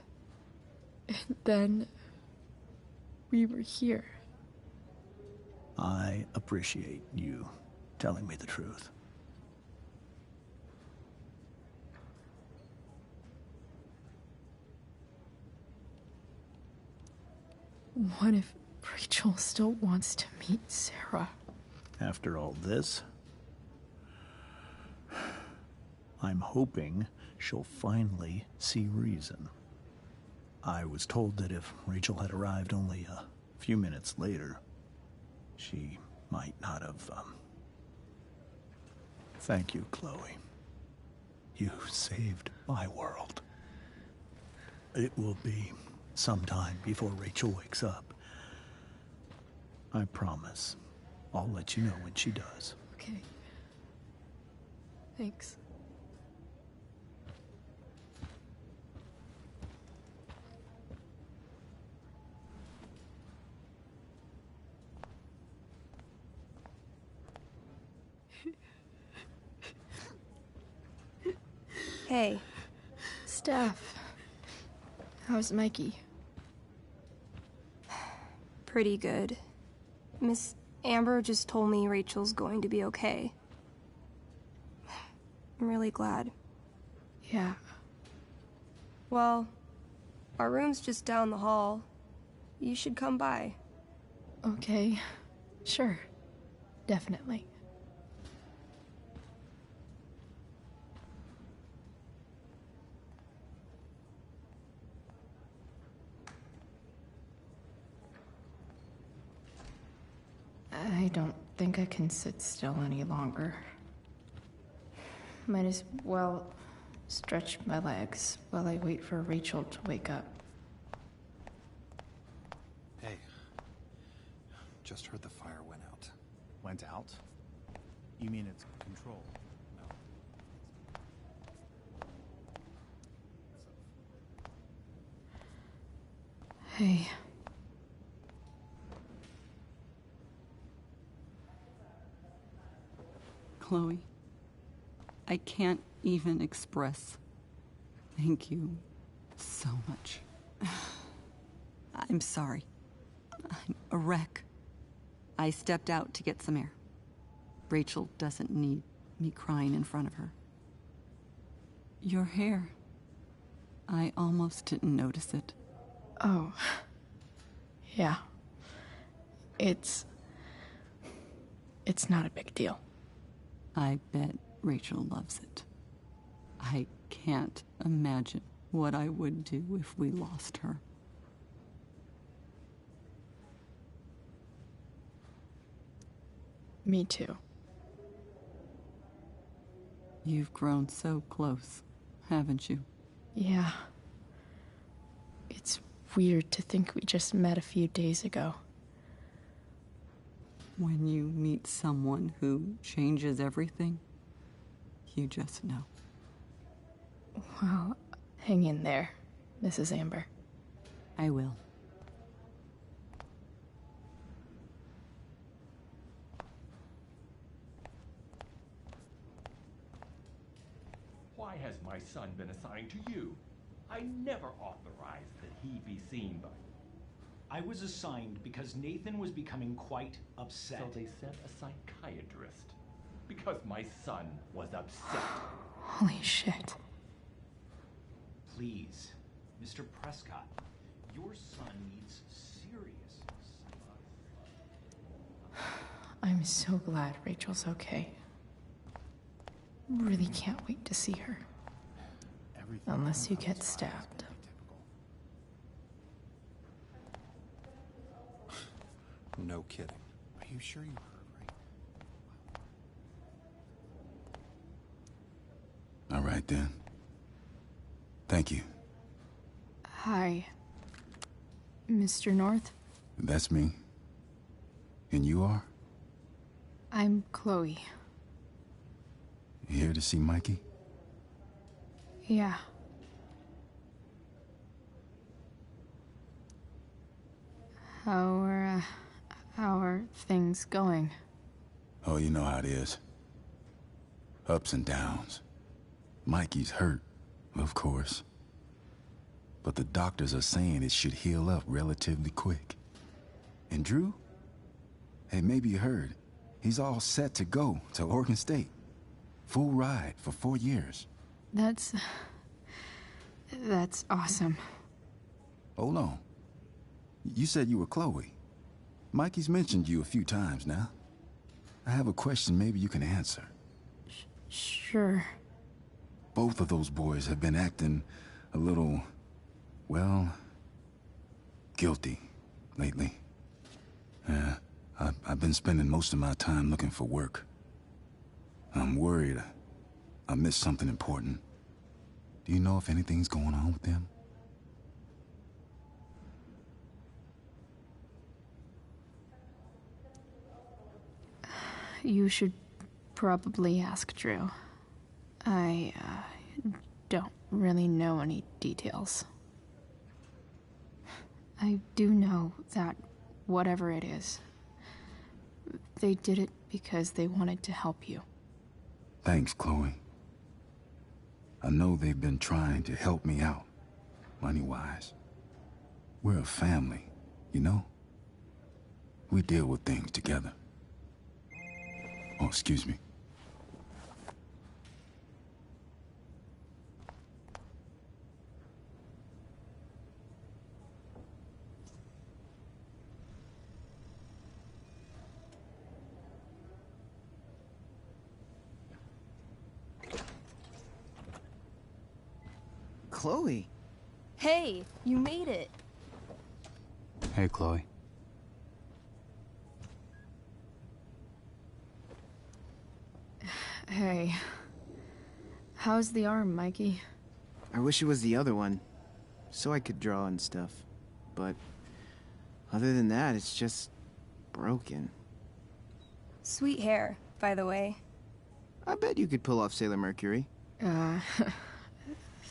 I: And then we were here.
J: I appreciate you telling me the truth.
I: What if Rachel still wants to meet Sarah?
J: After all this, I'm hoping she'll finally see reason. I was told that if Rachel had arrived only a few minutes later, she might not have, Thank you, Chloe. You saved my world. It will be some time before Rachel wakes up. I promise. I'll let you know when she does.
I: Okay. Thanks.
P: Hey.
I: Steph. How's Mikey?
P: Pretty good. Miss Amber just told me Rachel's going to be okay. I'm really glad.
I: Yeah.
P: Well, our room's just down the hall. You should come by.
I: Okay. Sure. Definitely. I don't think I can sit still any longer. Might as well stretch my legs while I wait for Rachel to wake up.
Q: Hey. Just heard the fire went out.
L: Went out? You mean it's controlled?
I: Hey.
R: Chloe, I can't even express thank you so much. I'm sorry. I'm a wreck. I stepped out to get some air. Rachel doesn't need me crying in front of her. Your hair. I almost didn't notice it.
I: Oh. Yeah. It's not a big deal.
R: I bet Rachel loves it. I can't imagine what I would do if we lost her.
I: Me too.
R: You've grown so close, haven't you?
I: Yeah. It's weird to think we just met a few days ago.
R: When you meet someone who changes everything, you just know.
I: Well, hang in there, Mrs. Amber.
R: I will.
S: Why has my son been assigned to you? I never authorized that he be seen by you.
T: I was assigned because Nathan was becoming quite upset.
S: So they sent a psychiatrist. because my son was upset.
I: Holy shit.
K: Please, Mr. Prescott, your son needs serious.
I: I'm so glad Rachel's okay. Really can't wait to see her. Unless you get stabbed.
Q: No kidding. Are you sure you heard right?
O: All right, then. Thank you.
I: Hi, Mr. North.
O: That's me. And you are?
I: I'm Chloe.
O: You here to see Mikey?
I: Yeah. How are things going?
O: Oh, you know how it is. Ups and downs. Mikey's hurt, of course. But the doctors are saying it should heal up relatively quick. And Drew? Hey, maybe you heard. He's all set to go to Oregon State. Full ride for 4 years.
I: That's awesome.
O: Hold on. You said you were Chloe. Mikey's mentioned you a few times now. I have a question maybe you can answer.
I: Sure.
O: Both of those boys have been acting a little, well, guilty lately. Yeah, I've been spending most of my time looking for work. I'm worried I missed something important. Do you know if anything's going on with them?
I: You should probably ask Drew. I don't really know any details. I do know that whatever it is, they did it because they wanted to help you.
O: Thanks, Chloe. I know they've been trying to help me out, money-wise. We're a family, you know? We deal with things together. Oh, excuse me.
T: Chloe.
P: Hey, you made it.
F: Hey, Chloe.
I: Hey. How's the arm, Mikey?
T: I wish it was the other one, so I could draw and stuff. But other than that, it's just broken.
P: Sweet hair, by the way.
T: I bet you could pull off Sailor Mercury.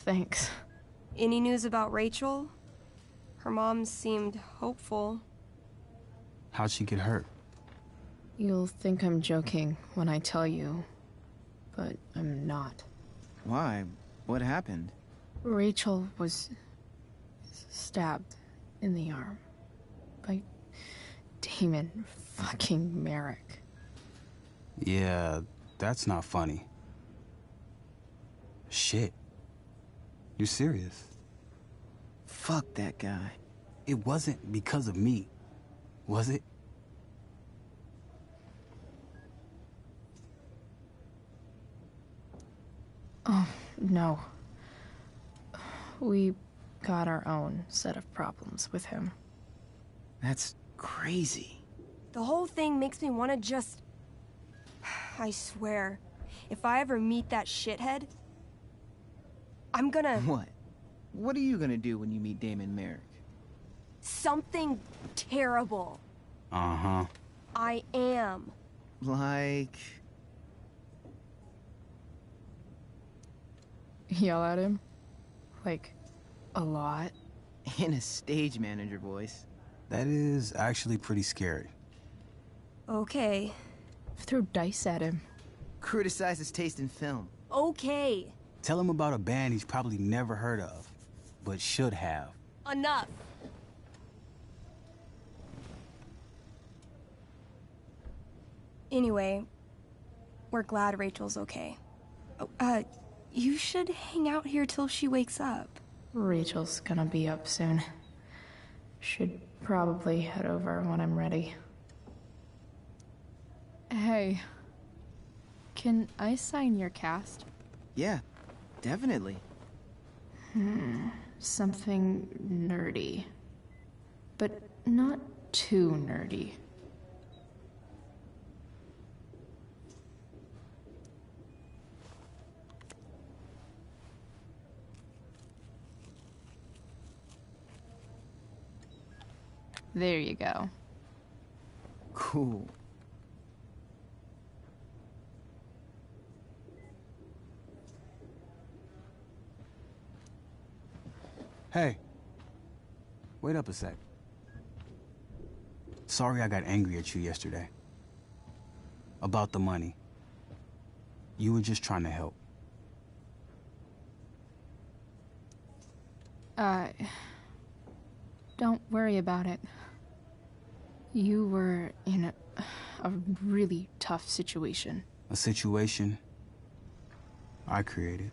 I: Thanks.
P: Any news about Rachel? Her mom seemed hopeful.
F: How'd she get hurt?
I: You'll think I'm joking when I tell you, but I'm not.
T: Why? What happened?
I: Rachel was stabbed in the arm by Damon fucking Merrick.
F: Yeah, that's not funny. Shit. You serious?
T: Fuck that guy.
F: It wasn't because of me, was it?
I: Oh, no. We got our own set of problems with him.
T: That's crazy.
P: The whole thing makes me want to just... I swear, if I ever meet that shithead, I'm gonna...
T: What? What are you gonna do when you meet Damon Merrick?
P: Something terrible.
F: Uh-huh.
P: I am.
T: Like...
I: Yell at him? Like, a lot?
T: In a stage manager voice.
F: That is actually pretty scary.
P: Okay.
I: Throw dice at him.
T: Criticize his taste in film.
P: Okay.
F: Tell him about a band he's probably never heard of, but should have.
P: Enough. Anyway, we're glad Rachel's okay. Oh, you should hang out here till she wakes up.
I: Rachel's gonna be up soon. Should probably head over when I'm ready.
A: Hey, can I sign your cast?
T: Yeah, definitely.
I: Something nerdy. But not too nerdy.
A: There you go.
T: Cool.
F: Hey. Wait up a sec. Sorry I got angry at you yesterday. About the money. You were just trying to help.
A: Don't worry about it. You were in a really tough situation.
F: A situation I created.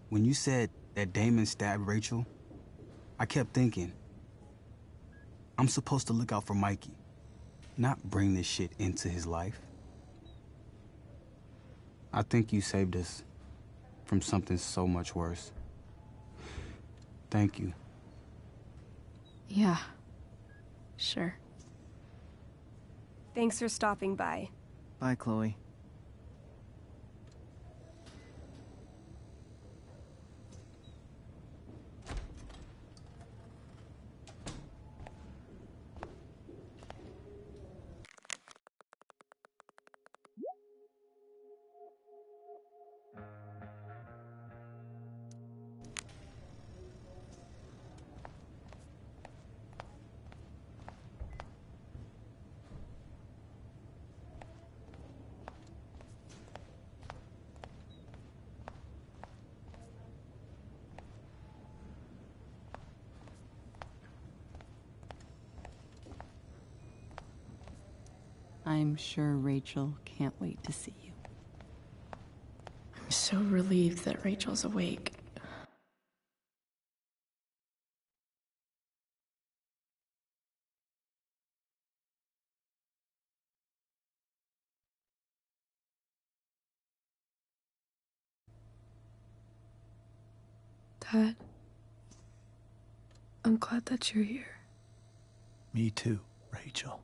F: When you said that Damon stabbed Rachel, I kept thinking, I'm supposed to look out for Mikey, not bring this shit into his life. I think you saved us from something so much worse. Thank you.
A: Yeah, sure.
P: Thanks for stopping by.
T: Bye, Chloe.
R: I'm sure Rachel can't wait to see you.
I: I'm so relieved that Rachel's awake.
B: Dad, I'm glad that you're here.
J: Me too, Rachel.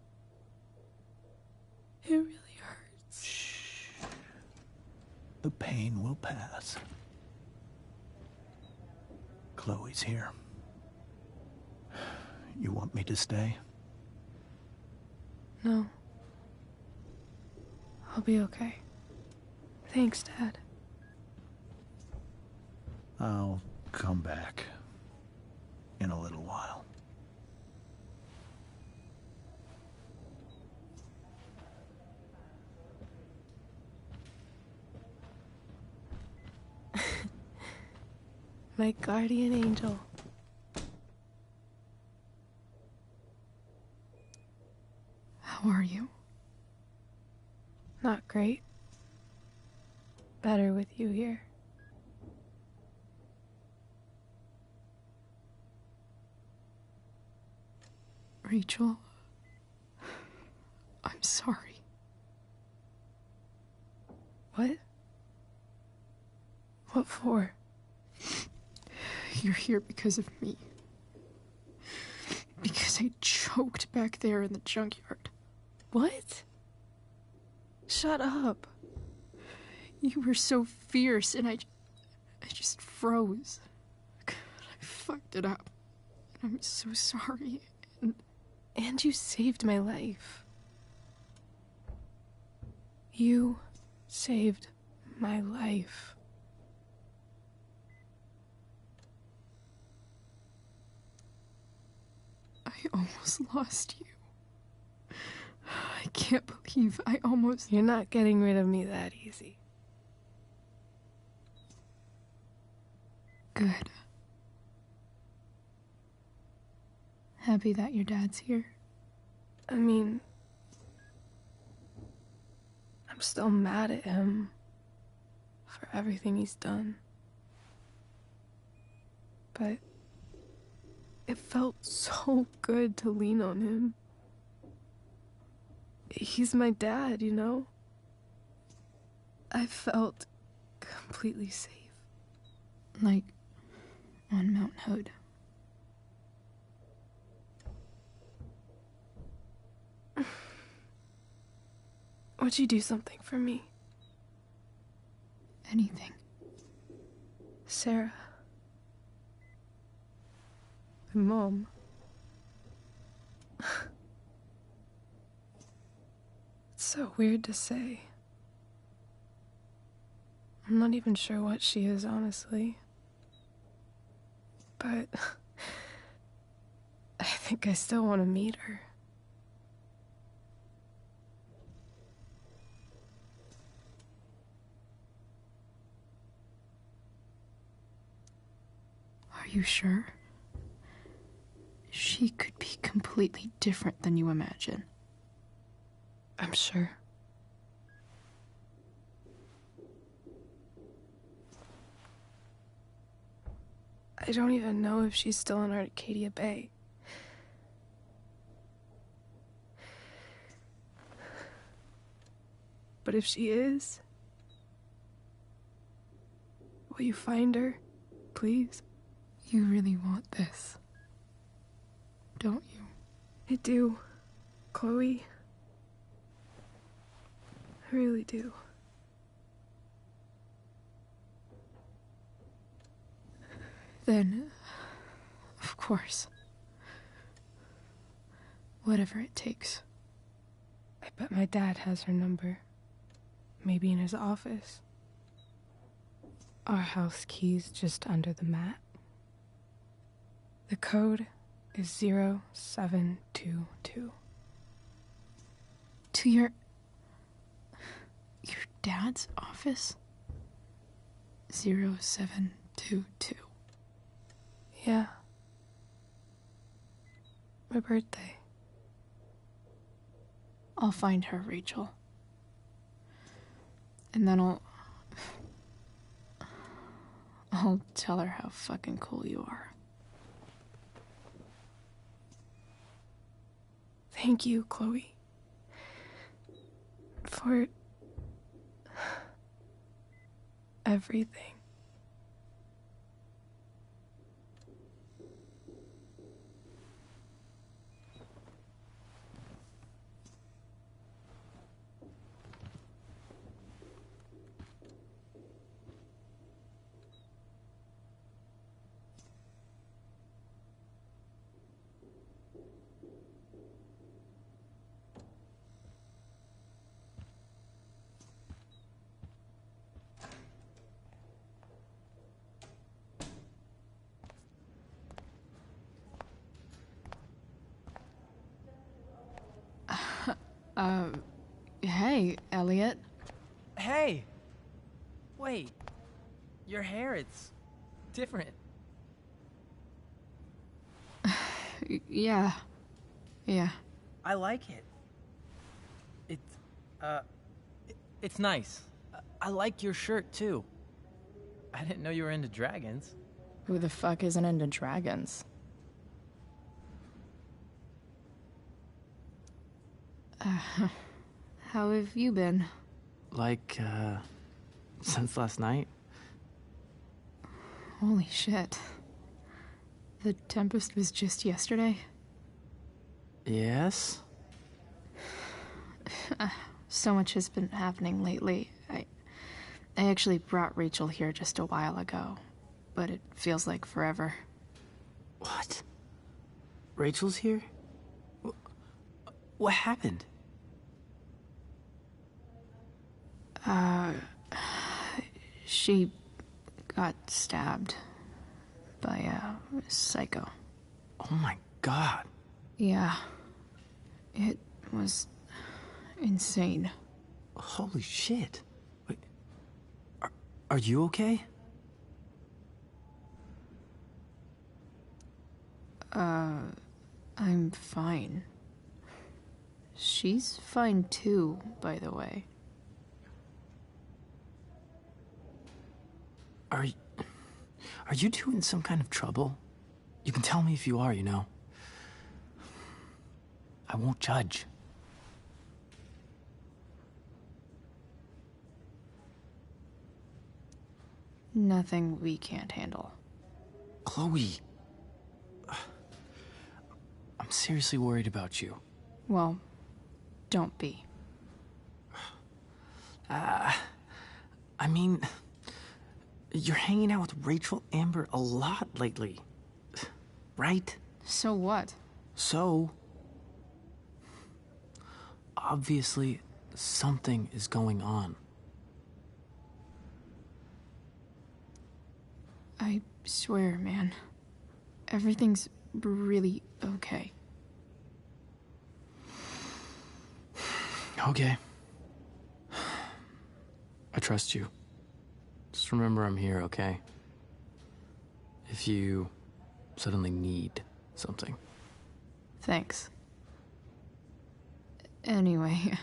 B: It really hurts.
J: Shh. The pain will pass. Chloe's here. You want me to stay?
B: No. I'll be okay. Thanks, Dad.
J: I'll come back in a little while.
B: My guardian angel.
A: How are you?
B: Not great. Better with you here.
A: Rachel, I'm sorry.
B: What? What for?
A: You're here because of me. Because I choked back there in the junkyard.
B: What? Shut up.
A: You were so fierce and I just froze. God, I fucked it up. I'm so sorry.
B: And you saved my life. You saved my life.
A: I almost lost you. I can't believe I almost...
B: You're not getting rid of me that easy.
A: Good. Happy that your dad's here.
B: I mean, I'm still mad at him for everything he's done. But it felt so good to lean on him. He's my dad, you know? I felt completely safe.
I: Like on Mount Hood.
B: Would you do something for me?
I: Anything.
B: Sarah. My mom. It's so weird to say. I'm not even sure what she is, honestly. But I think I still want to meet her.
I: Are you sure? She could be completely different than you imagine.
B: I'm sure. I don't even know if she's still in Arcadia Bay. But if she is, will you find her, please?
I: You really want this, don't you?
B: I do, Chloe. I really do.
I: Then, of course. Whatever it takes.
B: I bet my dad has her number. Maybe in his office. Our house key's just under the mat. The code is 0722.
I: To your dad's office? 0722.
B: Yeah. My birthday.
I: I'll find her, Rachel. And then I'll tell her how fucking cool you are.
B: Thank you, Chloe. For everything.
I: Hey, Elliot.
E: Hey! Wait. Your hair, it's different.
I: Yeah.
E: I like it. It's nice. I like your shirt, too. I didn't know you were into dragons.
I: Who the fuck isn't into dragons? How have you been?
T: Since last night?
I: Holy shit. The Tempest was just yesterday?
T: Yes?
I: So much has been happening lately. I actually brought Rachel here just a while ago, but it feels like forever.
T: What? Rachel's here? What happened?
I: She got stabbed by a psycho.
T: Oh my god.
I: Yeah. It was insane.
T: Holy shit. Wait, are you okay?
I: I'm fine. She's fine too, by the way.
U: Are you two in some kind of trouble? You can tell me if you are, you know. I won't judge.
I: Nothing we can't handle.
U: Chloe. I'm seriously worried about you.
I: Well, don't be.
U: I mean, you're hanging out with Rachel Amber a lot lately, right?
I: So what?
U: So, obviously, something is going on.
I: I swear, man. Everything's really okay.
U: Okay. I trust you. Just remember I'm here, okay? If you suddenly need something.
I: Thanks. Anyway,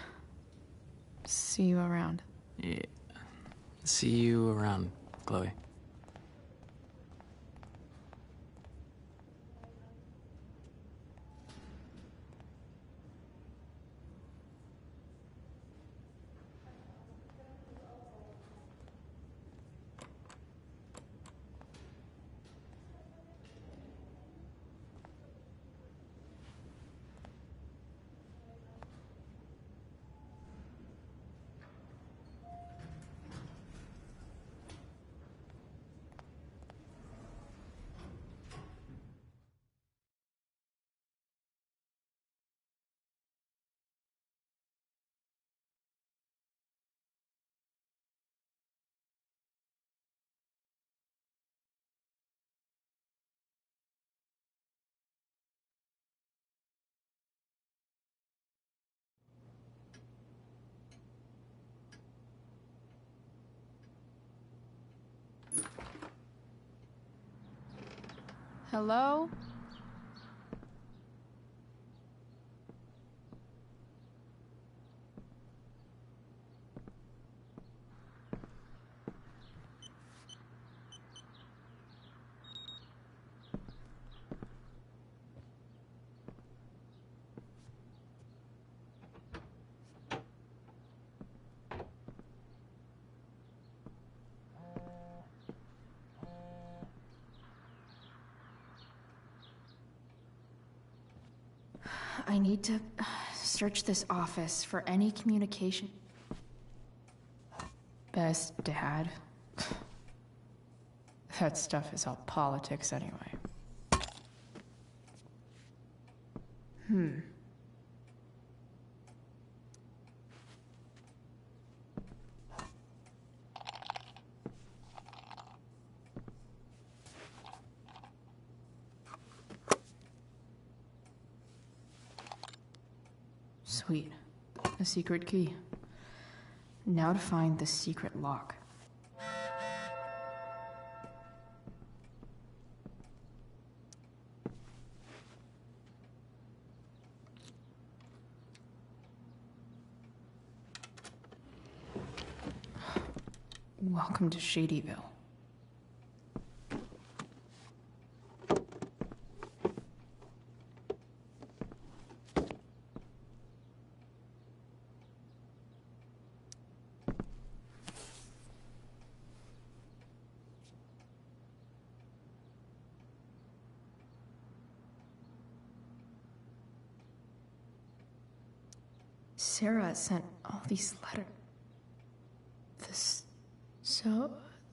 I: see you around.
U: Yeah. See you around, Chloe.
I: Hello? I need to search this office for any communication. Best dad. That stuff is all politics anyway. Sweet. A secret key. Now to find the secret lock. Welcome to Shadyville. Sarah sent all these letters.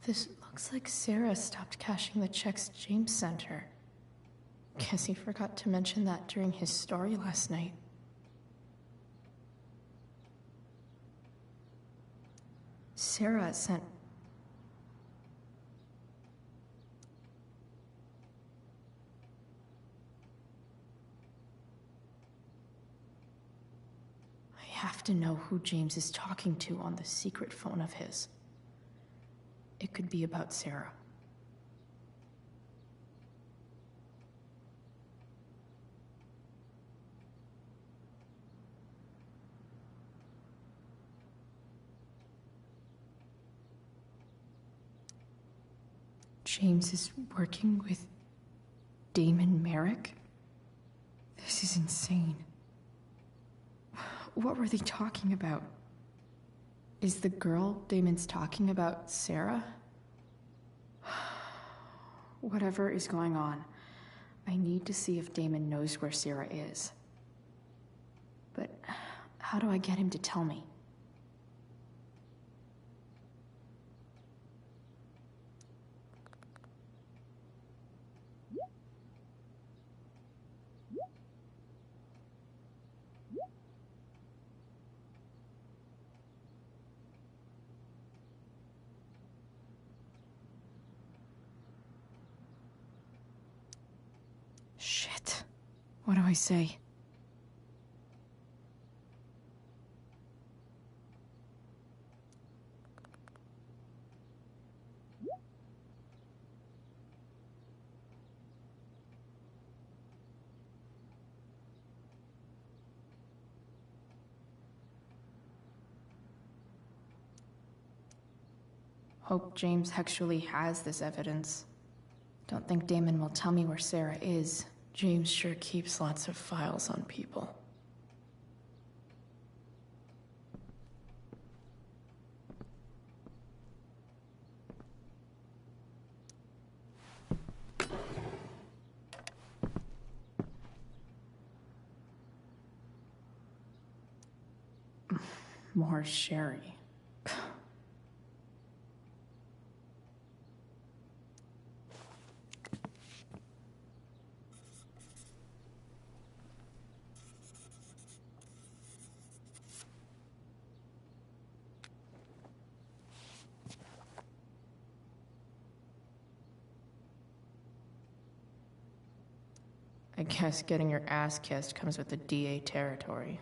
I: This looks like Sarah stopped cashing the checks James sent her. Guess he forgot to mention that during his story last night. Sarah sent... I have to know who James is talking to on the secret phone of his. It could be about Sarah. James is working with Damon Merrick? This is insane. What were they talking about? Is the girl Damon's talking about Sarah? Whatever is going on, I need to see if Damon knows where Sarah is. But how do I get him to tell me? Shit. What do I say? Hope James actually has this evidence. Don't think Damon will tell me where Sarah is. James sure keeps lots of files on people. More sherry. I guess getting your ass kissed comes with the DA territory.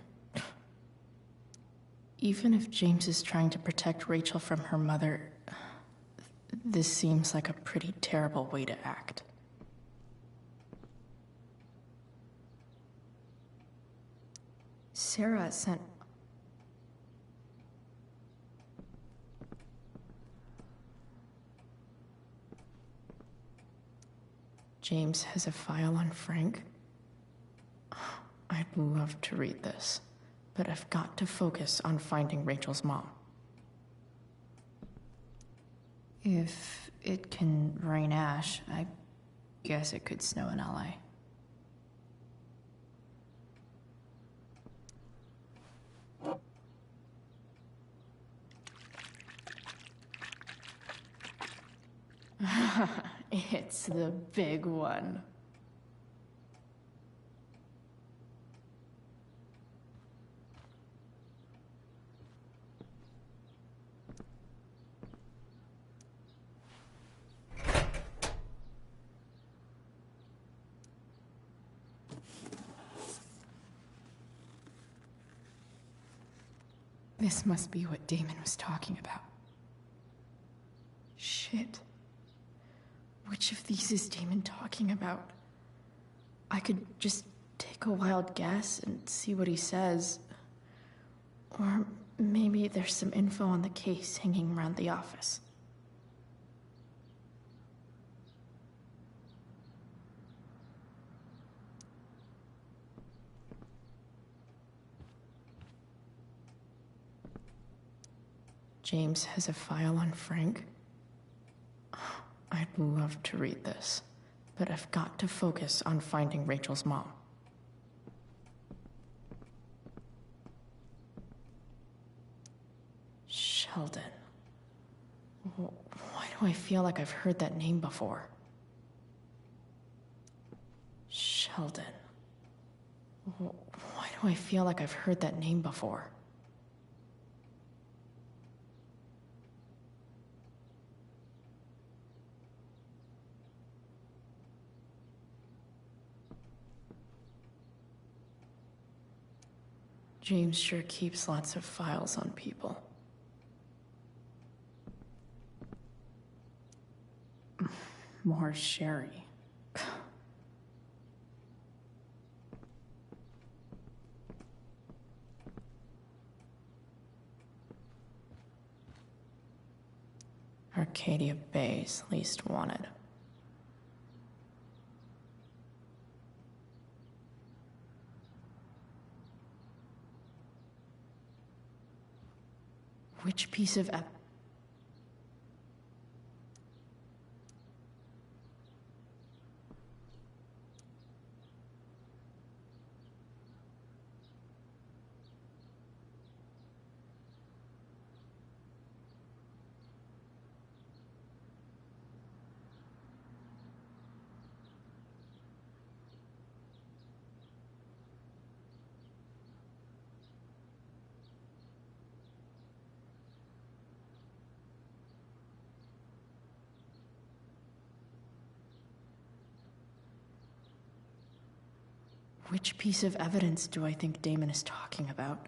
I: Even if James is trying to protect Rachel from her mother, this seems like a pretty terrible way to act. Sarah sent... James has a file on Frank? I'd love to read this, but I've got to focus on finding Rachel's mom. If it can rain ash, I guess it could snow in LA. It's the big one. This must be what Damon was talking about. Shit. Which of these is Damon talking about? I could just take a wild guess and see what he says. Or maybe there's some info on the case hanging around the office. James has a file on Frank? I'd love to read this, but I've got to focus on finding Rachel's mom. Sheldon. Why do I feel like I've heard that name before? Sheldon. Why do I feel like I've heard that name before? James sure keeps lots of files on people. More sherry. Our Arcadia Bay's least wanted. Which piece of Which piece of evidence do I think Damon is talking about?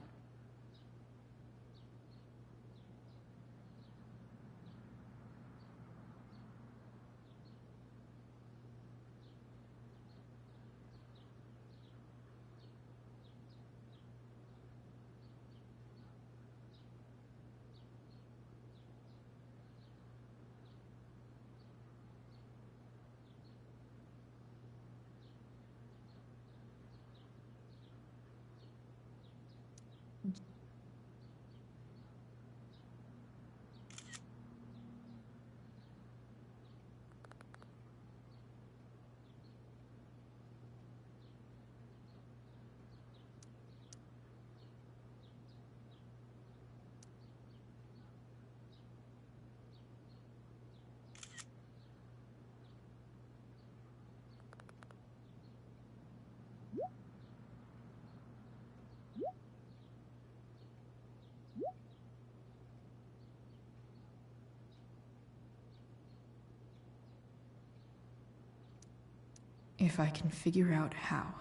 I: If I can figure out how.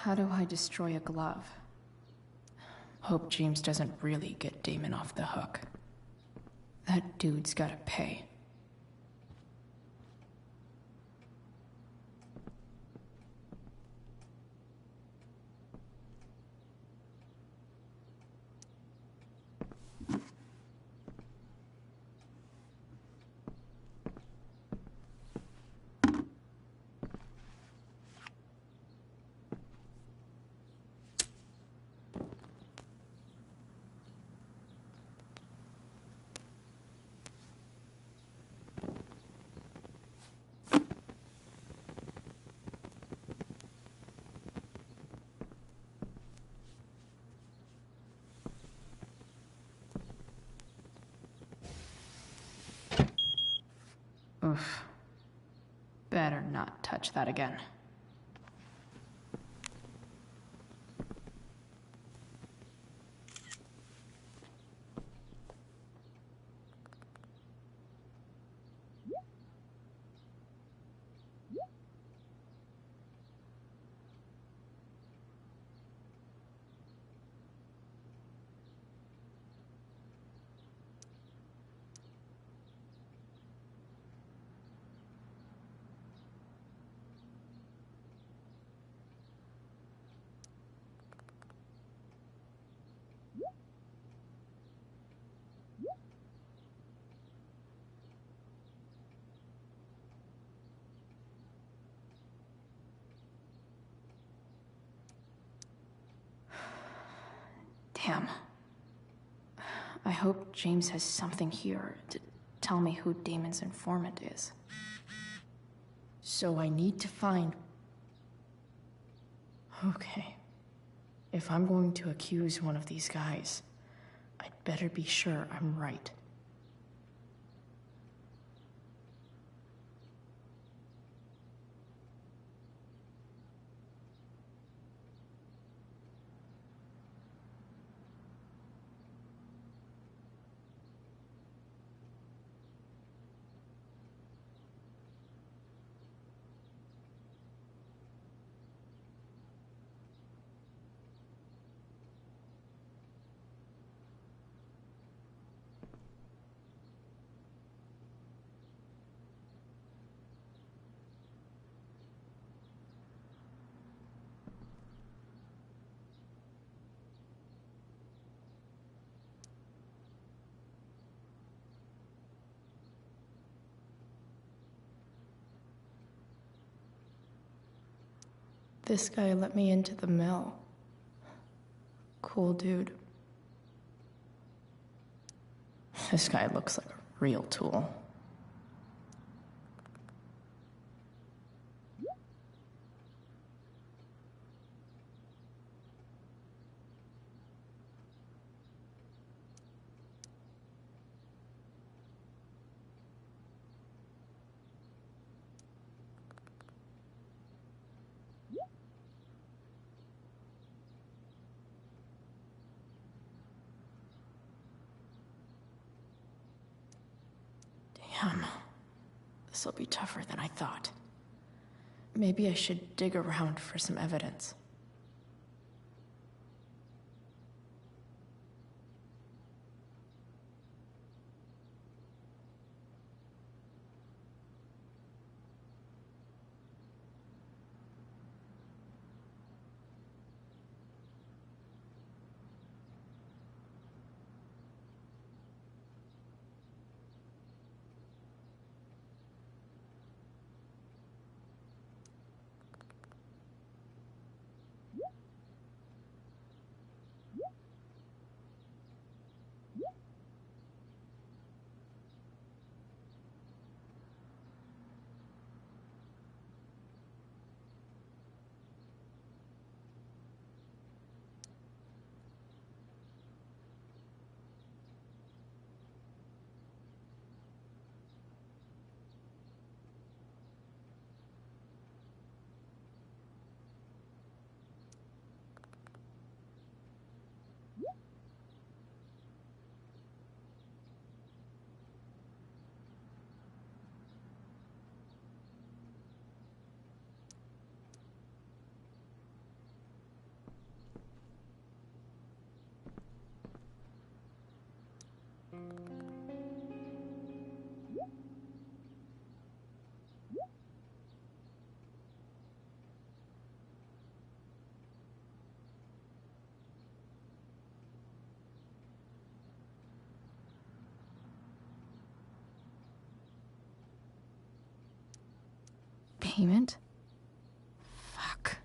I: How do I destroy a glove? Hope James doesn't really get Damon off the hook. That dude's gotta pay. Oof. Better not touch that again. Damn. I hope James has something here to tell me who Damon's informant is. So I need to find... Okay. If I'm going to accuse one of these guys, I'd better be sure I'm right. This guy let me into the mill. Cool dude. This guy looks like a real tool. Damn. This'll be tougher than I thought. Maybe I should dig around for some evidence. Payment? Fuck.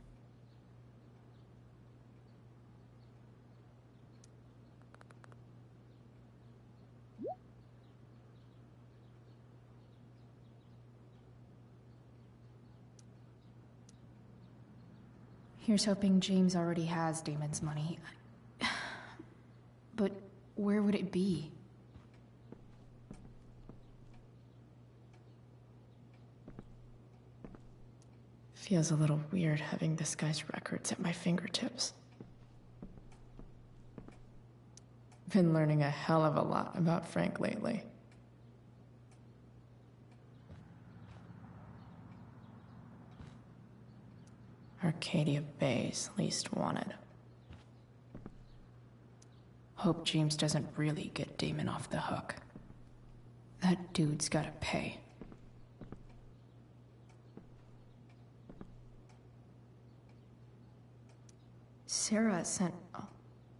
I: Here's hoping James already has Damon's money. But where would it be? Feels a little weird having this guy's records at my fingertips. Been learning a hell of a lot about Frank lately. Arcadia Bay's least wanted. Hope James doesn't really get Damon off the hook. That dude's gotta pay. Sarah sent... Oh,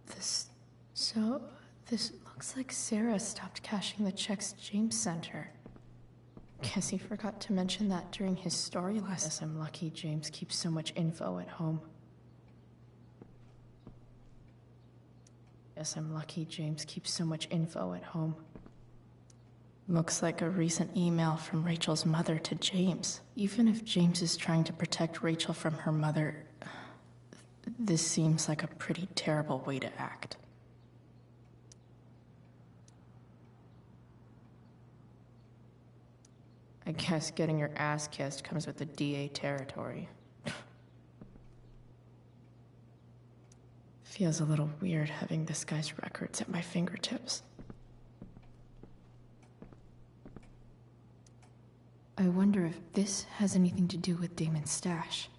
I: this... So, this looks like Sarah stopped cashing the checks James sent her. Guess he forgot to mention that during his story last... Guess I'm lucky James keeps so much info at home. Guess I'm lucky James keeps so much info at home. Looks like a recent email from Rachel's mother to James. Even if James is trying to protect Rachel from her mother... This seems like a pretty terrible way to act. I guess getting your ass kissed comes with the DA territory. Feels a little weird having this guy's records at my fingertips. I wonder if this has anything to do with Damon's stash.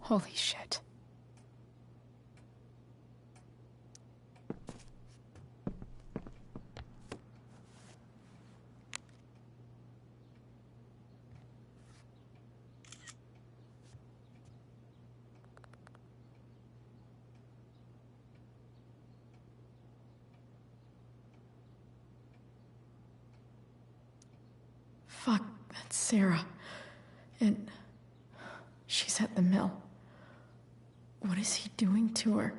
I: Holy shit. Fuck, that's Sarah. And she's at the mill. What is he doing to her?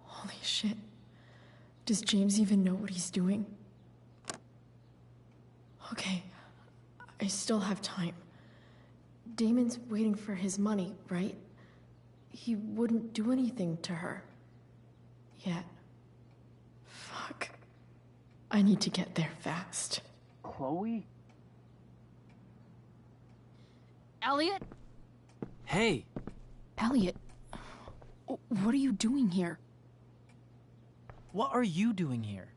I: Holy shit. Does James even know what he's doing? Okay, I still have time. Damon's waiting for his money, right? He wouldn't do anything to her. Yet. Fuck. I need to get there fast.
E: Chloe?
A: Elliot?
U: Hey!
I: Elliot, what are you doing here?
C: What are you doing here?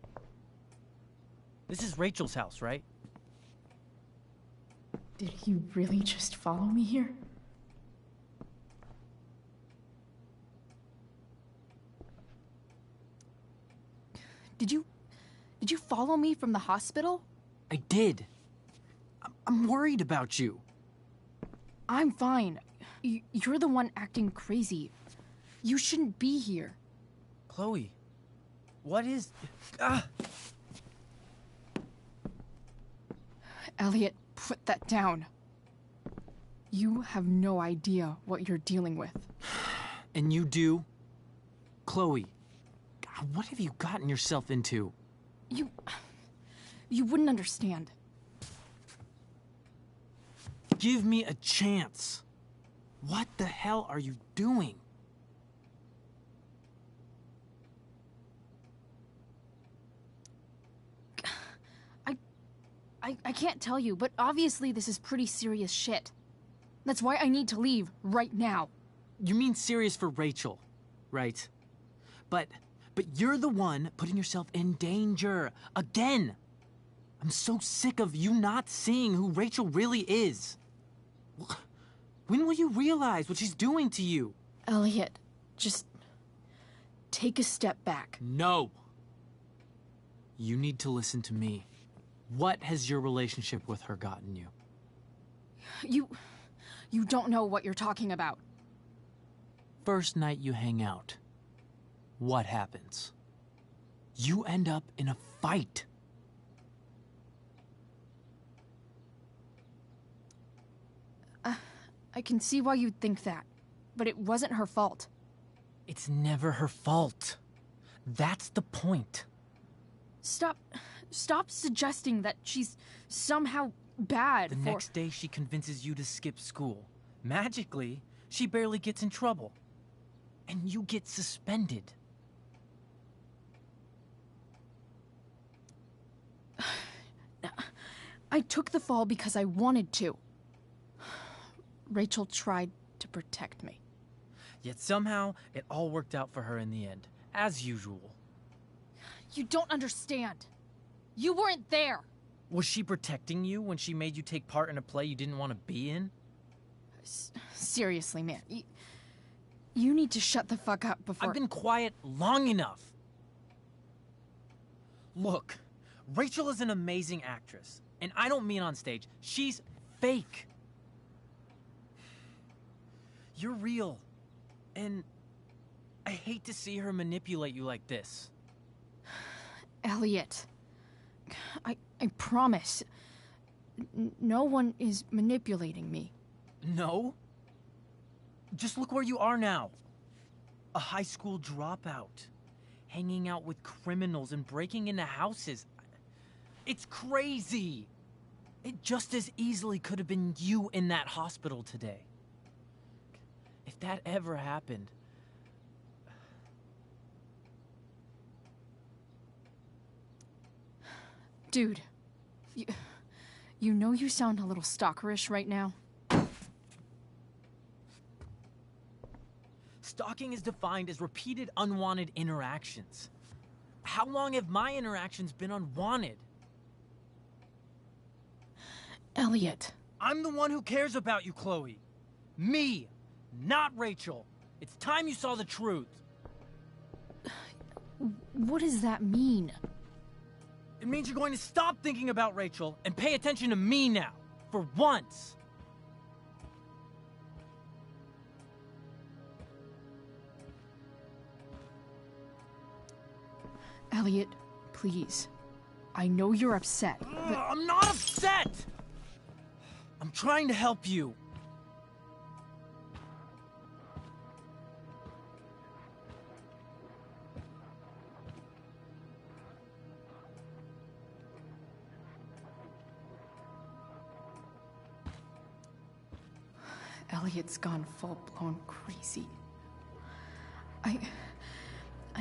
C: This is Rachel's house, right?
I: Did he really just follow me here?
A: Did you follow me from the hospital?
U: I did. I'm worried about you.
A: I'm fine. You're the one acting crazy. You shouldn't be here.
C: Chloe, what is...
A: Elliot, put that down. You have no idea what you're dealing with.
U: And you do? Chloe, God, what have you gotten yourself into?
A: You wouldn't understand.
U: Give me a chance. What the hell are you doing?
A: I can't tell you, but obviously this is pretty serious shit. That's why I need to leave right now.
U: You mean serious for Rachel, right? But you're the one putting yourself in danger. Again! I'm so sick of you not seeing who Rachel really is. When will you realize what she's doing to you?
I: Elliot, just take a step back.
U: No. You need to listen to me. What has your relationship with her gotten you?
A: You don't know what you're talking about.
U: First night you hang out, what happens? You end up in a fight.
A: I can see why you'd think that, but it wasn't her fault.
C: It's never her fault. That's the point.
A: Stop suggesting that she's somehow bad.
C: The next day she convinces you to skip school. Magically, she barely gets in trouble. And you get suspended.
A: I took the fall because I wanted to. Rachel tried to protect me.
C: Yet somehow, it all worked out for her in the end, as usual.
A: You don't understand. You weren't there.
C: Was she protecting you when she made you take part in a play you didn't want to be in?
A: Seriously, man. You need to shut the fuck up before...
C: I've been quiet long enough. Look, Rachel is an amazing actress. And I don't mean on stage. She's fake. You're real. And I hate to see her manipulate you like this.
A: Elliot, I promise. No one is manipulating me.
C: No? Just look where you are now. A high school dropout. Hanging out with criminals and breaking into houses. It's crazy. It just as easily could have been you in that hospital today. If that ever happened...
A: Dude, you know you sound a little stalkerish right now?
C: Stalking is defined as repeated unwanted interactions. How long have my interactions been unwanted?
B: Elliot.
C: I'm the one who cares about you, Chloe. Me, not Rachel. It's time you saw the truth.
A: What does that mean?
C: It means you're going to stop thinking about Rachel and pay attention to me now. For once.
A: Elliot, please. I know you're upset, but...
C: I'm not upset! I'm trying to help you.
A: Elliot's gone full-blown crazy. I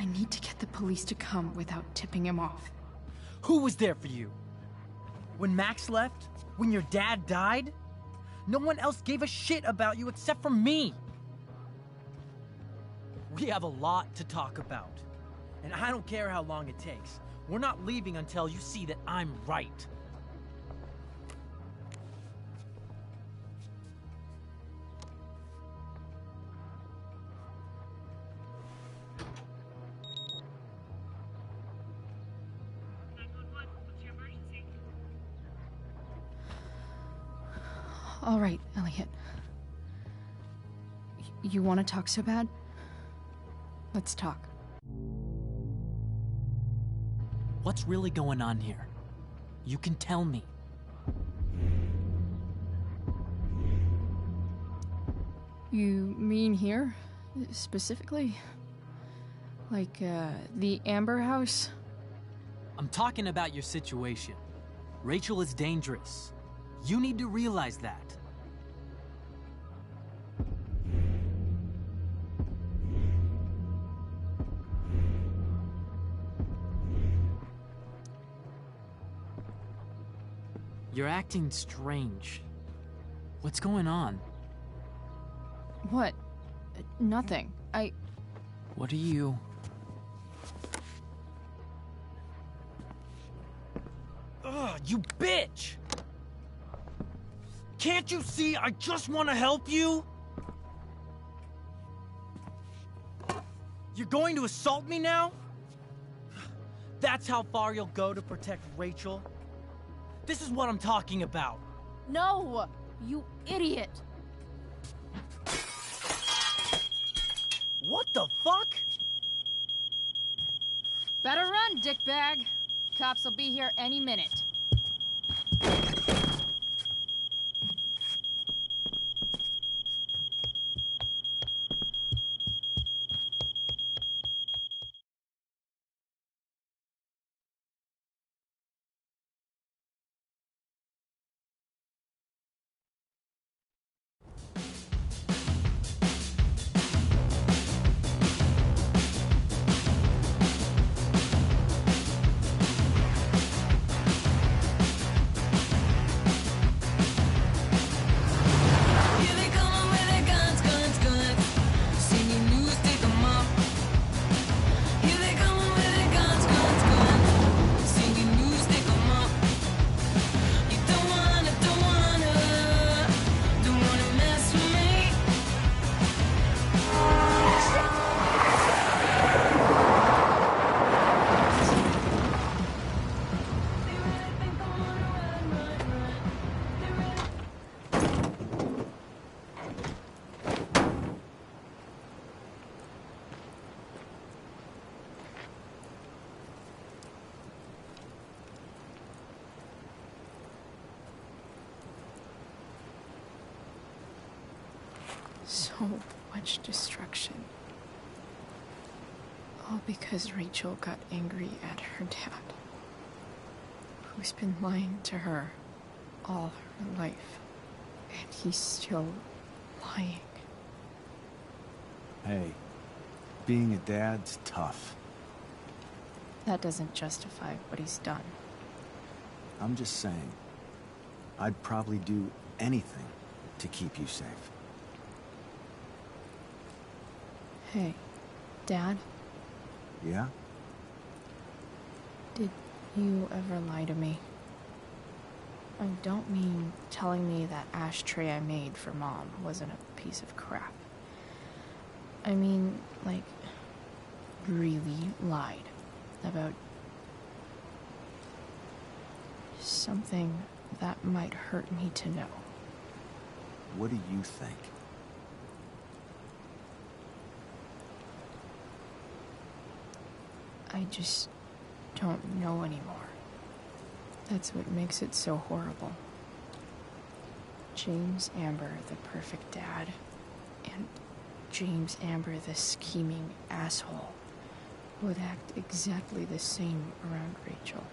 A: need to get the police to come without tipping him off.
C: Who was there for you? When Max left? When your dad died? No one else gave a shit about you except for me. We have a lot to talk about. And I don't care how long it takes. We're not leaving until you see that I'm right.
A: All right, Elliot. You want to talk so bad? Let's talk.
C: What's really going on here? You can tell me.
A: You mean here? Specifically? Like, the Amber House?
C: I'm talking about your situation. Rachel is dangerous. You need to realize that. You're acting strange. What's going on?
A: What? Nothing.
C: What are you... Ugh, you bitch! Can't you see I just want to help you? You're going to assault me now? That's how far you'll go to protect Rachel? This is what I'm talking about.
A: No! You idiot!
C: What the fuck?
A: Better run, dickbag. Cops will be here any minute. So much destruction. All because Rachel got angry at her dad, who's been lying to her all her life. And he's still lying.
L: Hey, being a dad's tough.
A: That doesn't justify what he's done.
L: I'm just saying, I'd probably do anything to keep you safe.
A: Hey, Dad?
L: Yeah?
A: Did you ever lie to me?
I: I don't mean telling me that ashtray I made for Mom wasn't a piece of crap. I mean, like, really lied about something that might hurt me to know.
K: What do you think?
I: I just don't know anymore. That's what makes it so horrible. James Amber, the perfect dad, and James Amber, the scheming asshole, would act exactly the same around Rachel.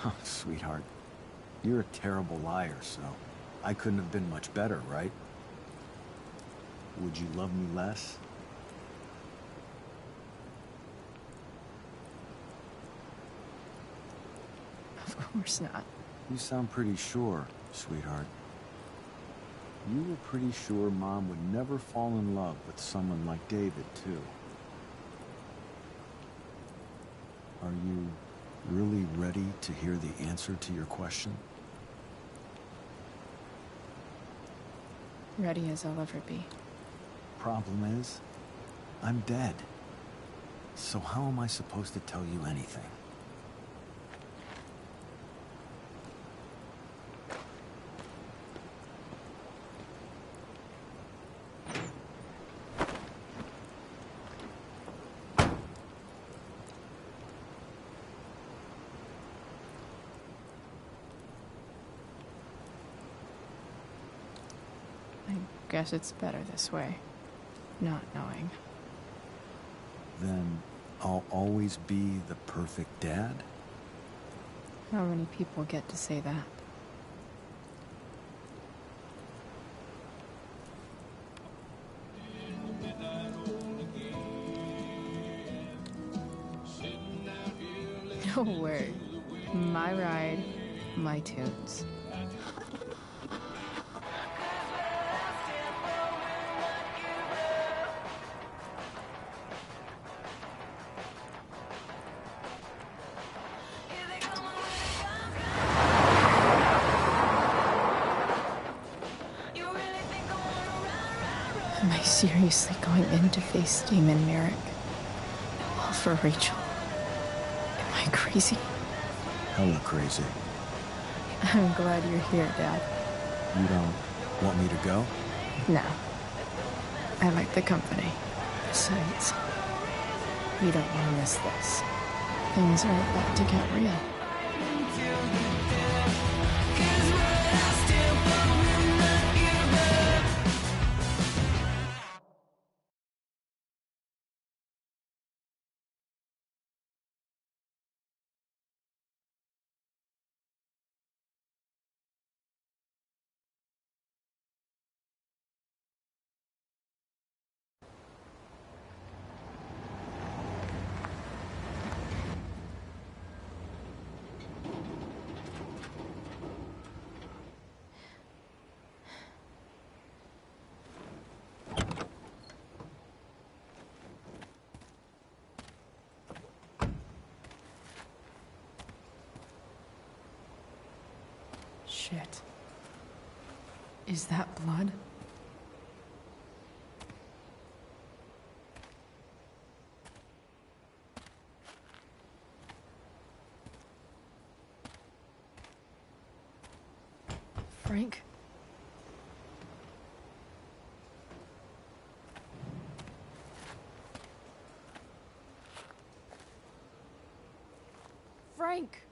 K: Oh, sweetheart, you're a terrible liar, so I couldn't have been much better, right? Would you love me less?
I: Of course not.
K: You sound pretty sure, sweetheart. You were pretty sure Mom would never fall in love with someone like David, too. Are you really ready to hear the answer to your question?
I: Ready as I'll ever be.
K: Problem is, I'm dead. So how am I supposed to tell you anything?
I: I guess it's better this way, not knowing.
K: Then I'll always be the perfect dad?
I: How many people get to say that? No word. My ride, my tunes. Am I seriously going in to face Damon Merrick? All for Rachel? Am I crazy?
K: Hella crazy.
I: I'm glad you're here, Dad.
K: You don't want me to go?
I: No. I like the company. Besides, we don't want to miss this. Things are about to get real. Shit. Is that blood? Frank? Frank!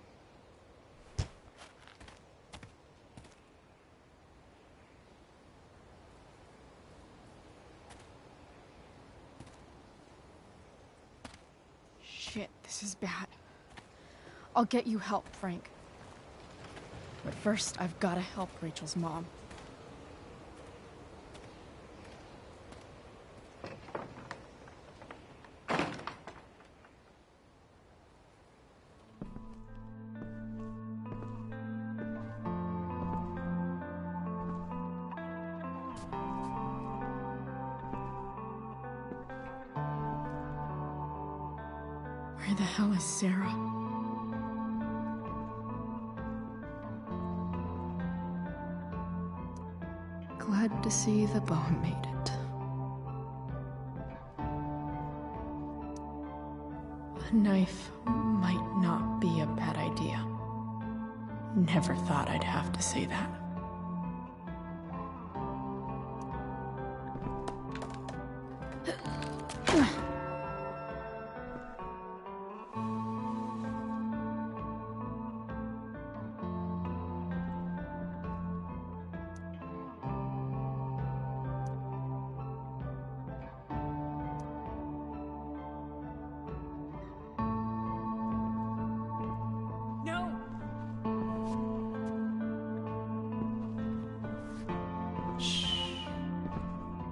I: Shit, this is bad. I'll get you help, Frank. But first, I've got to help Rachel's mom. Where the hell is Sarah? Glad to see the bone made it. A knife might not be a bad idea. Never thought I'd have to say that.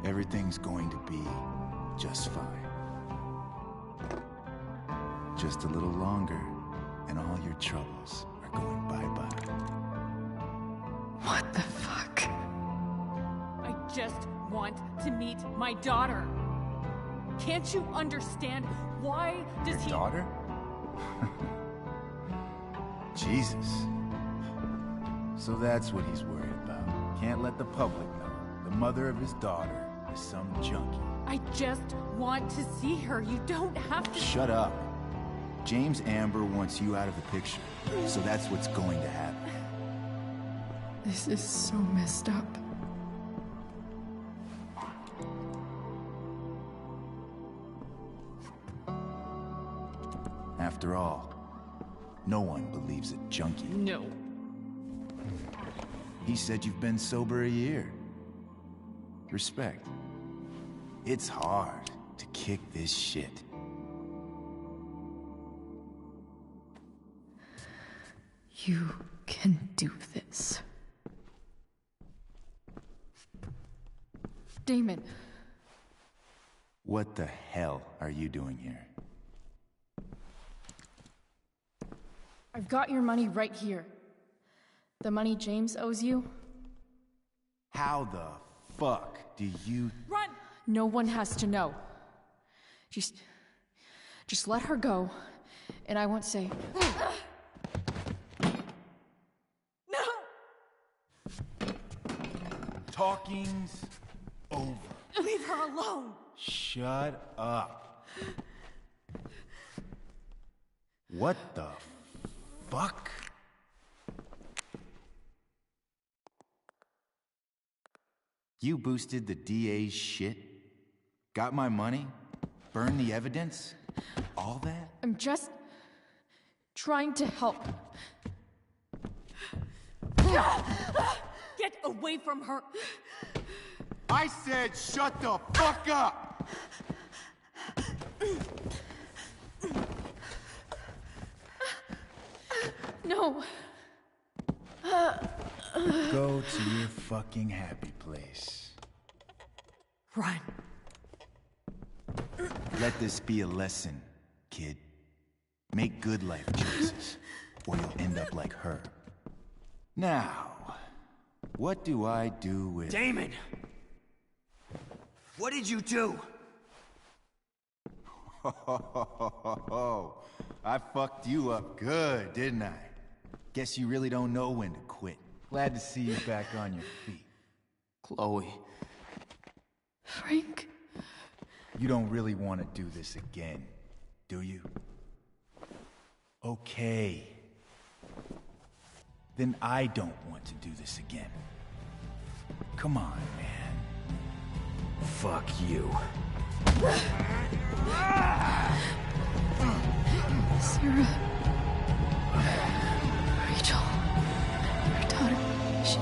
O: Everything's going to be just fine. Just a little longer, and all your troubles are going bye-bye.
I: What the fuck?
G: I just want to meet my daughter. Can't you understand? Why does
O: Your daughter? Jesus. So that's what he's worried about. Can't let the public know. The mother of his daughter is some junkie.
G: I just want to see her. You don't have to.
O: Shut up. James Amber wants you out of the picture, so that's what's going to happen.
I: This is so messed up.
O: After all, no one believes a junkie.
G: No.
O: He said you've been sober a year. Respect. It's hard to kick this shit.
I: You can do this.
A: Damon.
O: What the hell are you doing here?
A: I've got your money right here. The money James owes you.
O: How the fuck do you...
G: Run!
A: No one has to know. Just let her go, and I won't say...
G: No!
O: Talking's over.
G: Leave her alone!
O: Shut up. What the fuck? You boosted the DA's shit? Got my money? Burned the evidence? All that?
A: I'm just trying to help.
G: Get away from her!
O: I said shut the fuck up!
A: No.
O: Go to your fucking happy place.
G: Run.
O: Let this be a lesson, kid. Make good life choices, or you'll end up like her. Now, what do I do with...
E: Damon! What did you do?
O: I fucked you up good, didn't I? Guess you really don't know when to quit. Glad to see you back on your feet.
E: Chloe.
I: Frank?
O: You don't really want to do this again, do you? Okay. Then I don't want to do this again. Come on, man.
E: Fuck you.
I: Sarah. Rachel. Her daughter. She...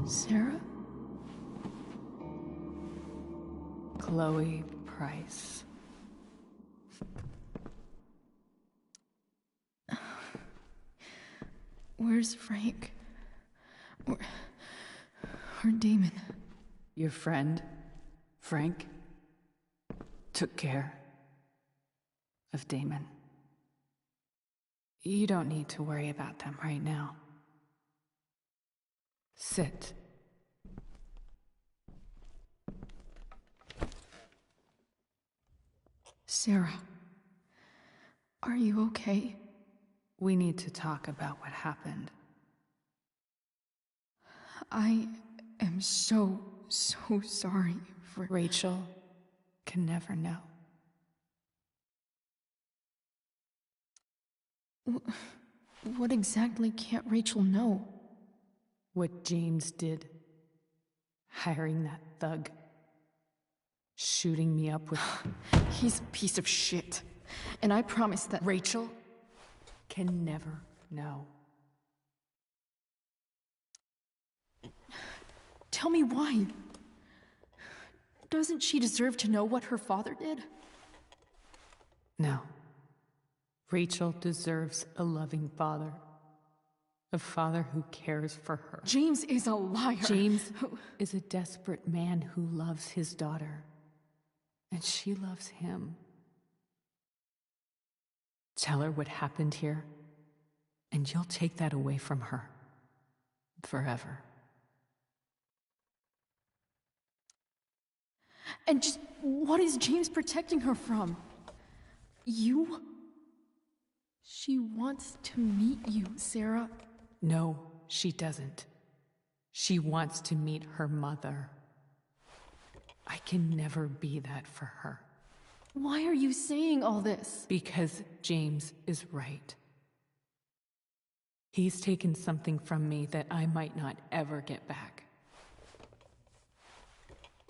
I: Sarah?
R: Chloe Price.
I: Where's Frank? Or Damon?
R: Your friend, Frank, took care of Damon.
B: You don't need to worry about them right now. Sit.
A: Sarah, are you okay?
B: We need to talk about what happened.
A: I am so sorry for...
B: Rachel can never know.
A: What exactly can't Rachel know?
B: What James did. Hiring that thug. Shooting me up with...
A: He's a piece of shit. And I promise that...
B: Rachel can never know.
A: Tell me why. Doesn't she deserve to know what her father did?
B: No. Rachel deserves a loving father. A father who cares for her.
A: James is a liar.
B: James is a desperate man who loves his daughter. And she loves him. Tell her what happened here, and you'll take that away from her. Forever.
A: And just what is James protecting her from? You? She wants to meet you, Sarah.
B: No, she doesn't. She wants to meet her mother. I can never be that for her.
A: Why are you saying all this?
B: Because James is right. He's taken something from me that I might not ever get back.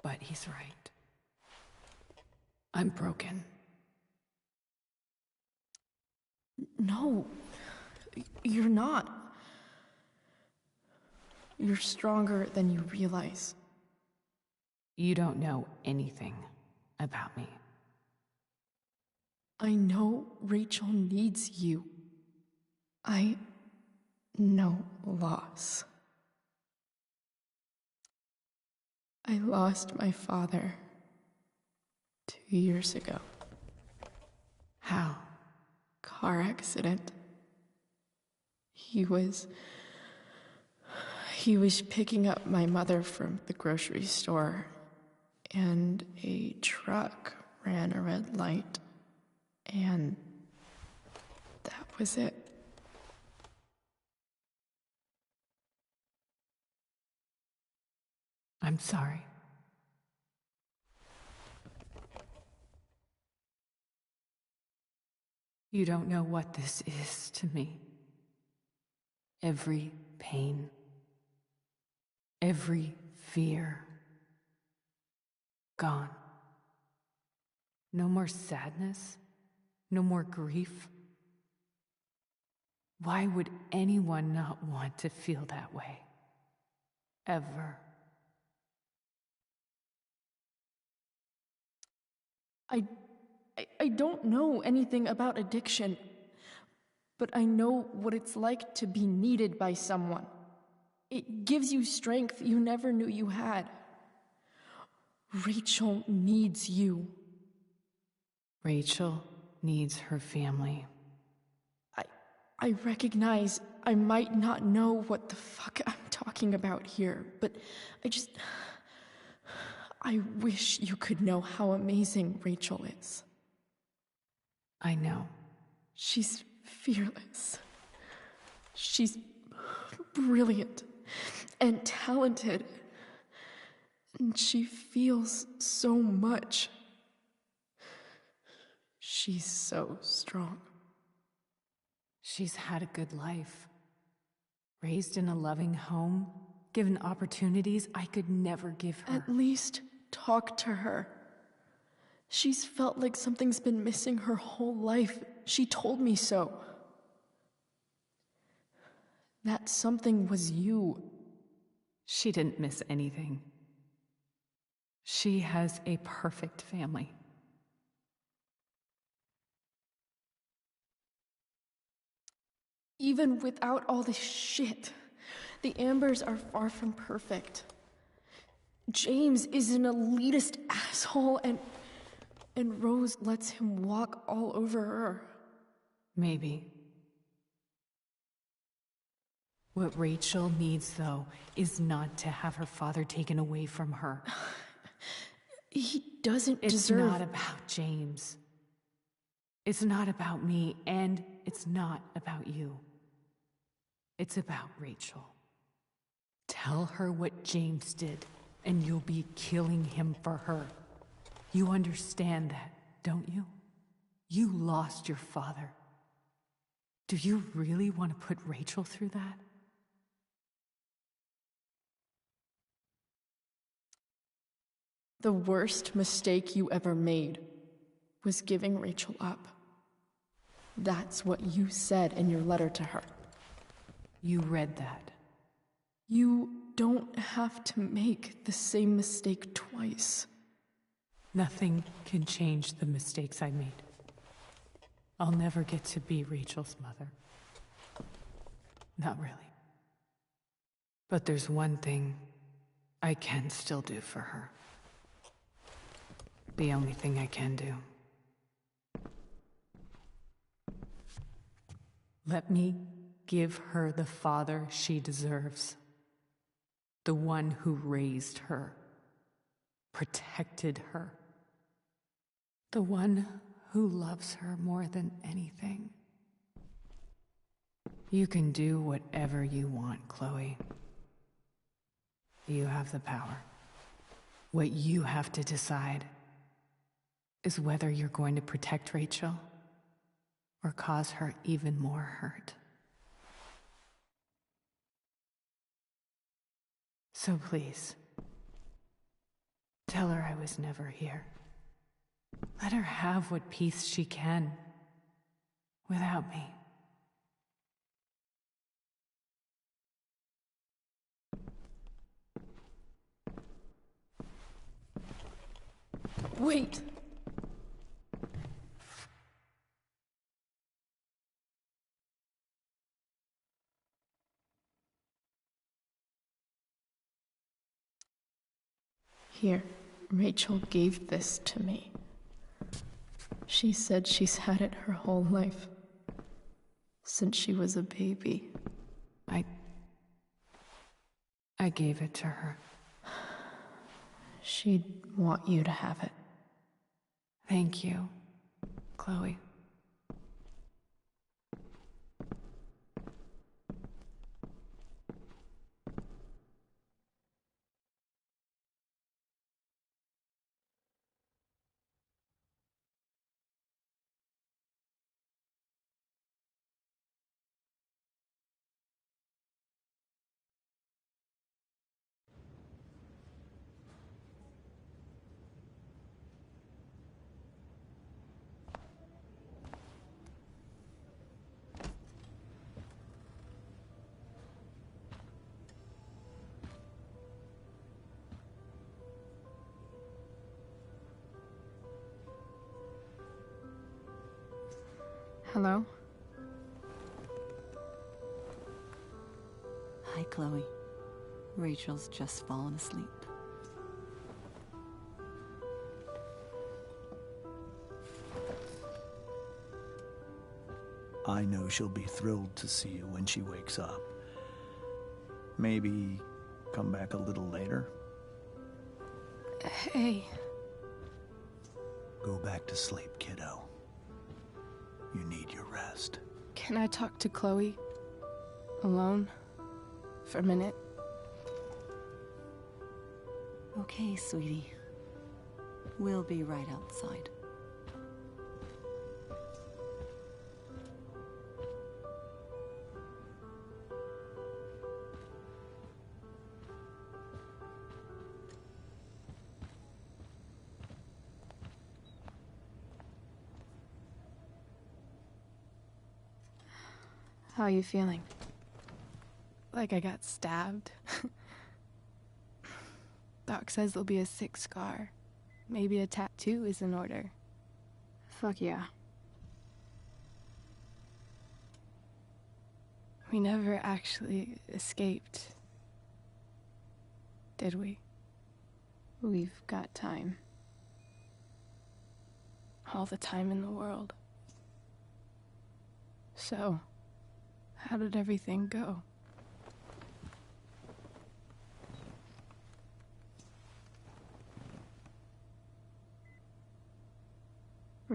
B: But he's right. I'm broken.
A: No, you're not. You're stronger than you realize.
B: You don't know anything about me.
A: I know Rachel needs you. I know loss. I lost my father 2 years ago.
B: How?
A: Car accident. He was picking up my mother from the grocery store, and a truck ran a red light, and that was it.
B: I'm sorry. You don't know what this is to me. Every pain, every fear, gone. No more sadness, no more grief. Why would anyone not want to feel that way? Ever.
A: I don't know anything about addiction, but I know what it's like to be needed by someone. It gives you strength you never knew you had. Rachel needs you.
B: Rachel needs her family.
A: I recognize I might not know what the fuck I'm talking about here, but I wish you could know how amazing Rachel is.
B: I know.
A: She's fearless. She's brilliant and talented. And she feels so much. She's so strong.
B: She's had a good life. Raised in a loving home, given opportunities I could never give her.
A: At least talk to her. She's felt like something's been missing her whole life. She told me so. That something was you.
B: She didn't miss anything. She has a perfect family.
A: Even without all this shit, the Ambers are far from perfect. James is an elitist asshole, and Rose lets him walk all over her.
B: Maybe.
G: What Rachel needs, though, is not to have her father taken away from her.
I: He doesn't
G: deserve... It's not about James. It's not about me, and it's not about you. It's about Rachel. Tell her what James did, and you'll be killing him for her. You understand that, don't you? You lost your father. Do you really want to put Rachel through that?
I: The worst mistake you ever made was giving Rachel up. That's what you said in your letter to her.
G: You read that.
I: You don't have to make the same mistake twice.
G: Nothing can change the mistakes I made. I'll never get to be Rachel's mother. Not really. But there's one thing I can still do for her. The only thing I can do. Let me give her the father she deserves. The one who raised her, protected her. The one who loves her more than anything. You can do whatever you want, Chloe. You have the power. What you have to decide is whether you're going to protect Rachel or cause her even more hurt. So please, tell her I was never here. Let her have what peace she can without me.
I: Wait! Here, Rachel gave this to me. She said she's had it her whole life. Since she was a baby.
G: I gave it to her.
I: She'd want you to have it.
G: Thank you, Chloe.
B: Hello?
R: Hi, Chloe. Rachel's just fallen asleep.
J: I know she'll be thrilled to see you when she wakes up. Maybe come back a little later?
B: Hey.
J: Go back to sleep, kiddo. You need your rest.
B: Can I talk to Chloe? Alone? For a minute?
R: Okay, sweetie. We'll be right outside.
B: How are you feeling? Like I got stabbed? Doc says there'll be a sick scar. Maybe a tattoo is in order. Fuck yeah. We never actually escaped. Did we? We've got time. All the time in the world. So, how did everything go?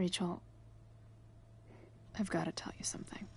I: Rachel, I've got to tell you something.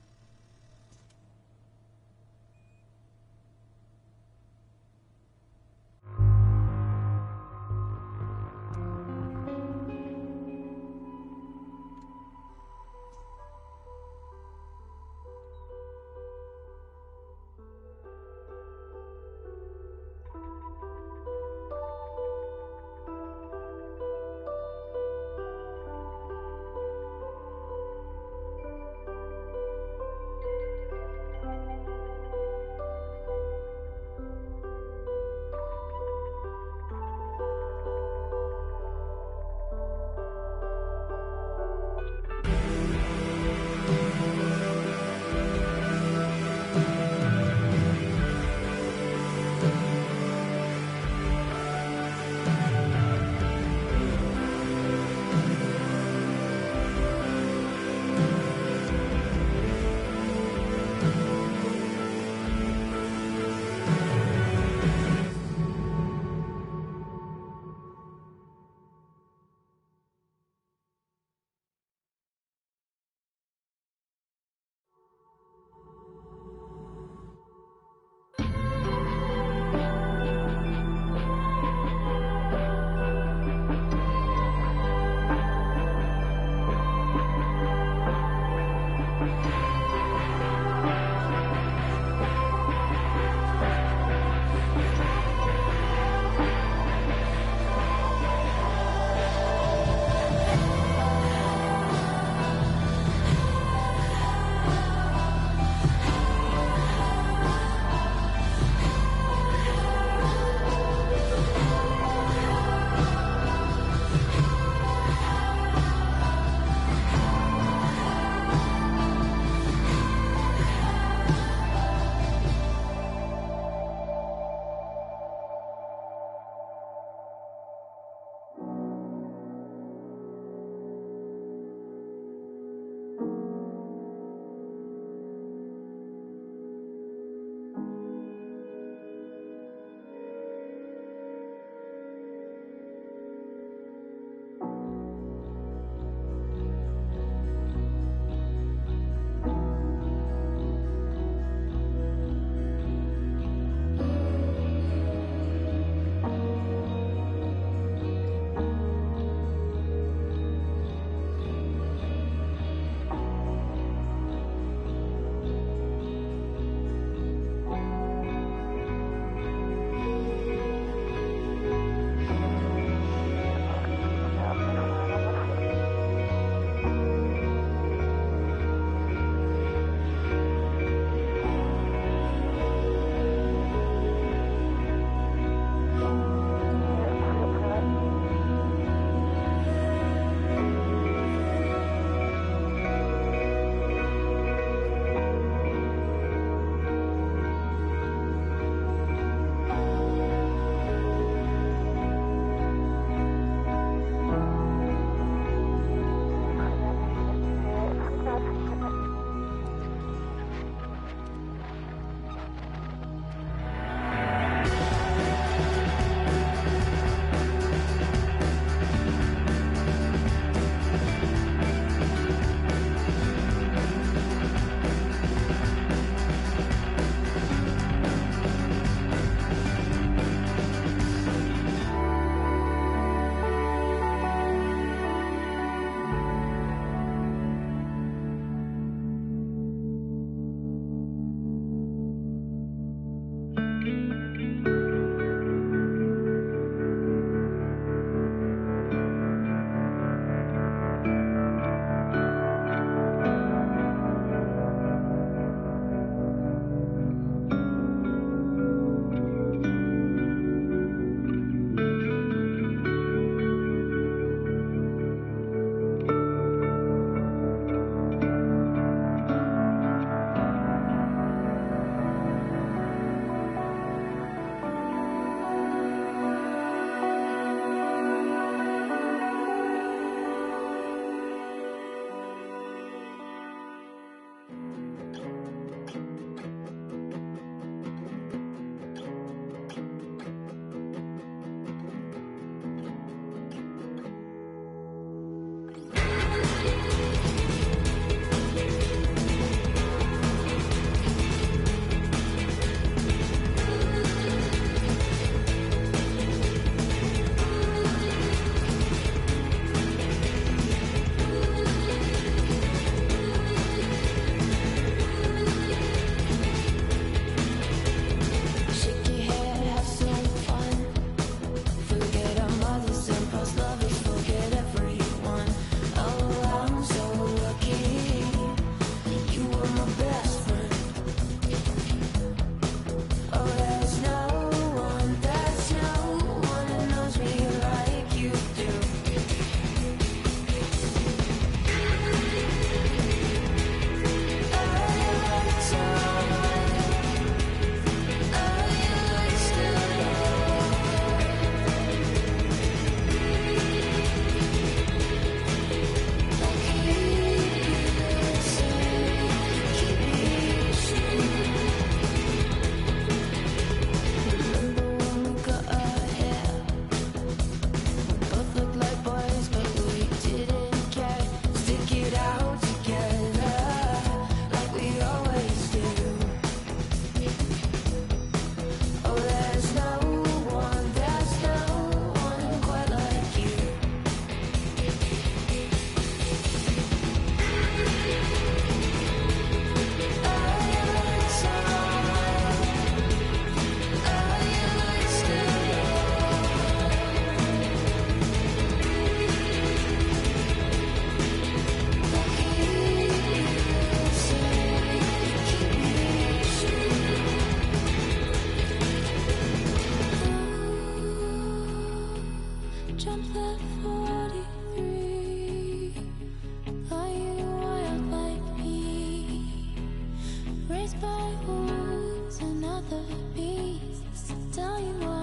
H: raised by wolves and other beasts. Tell you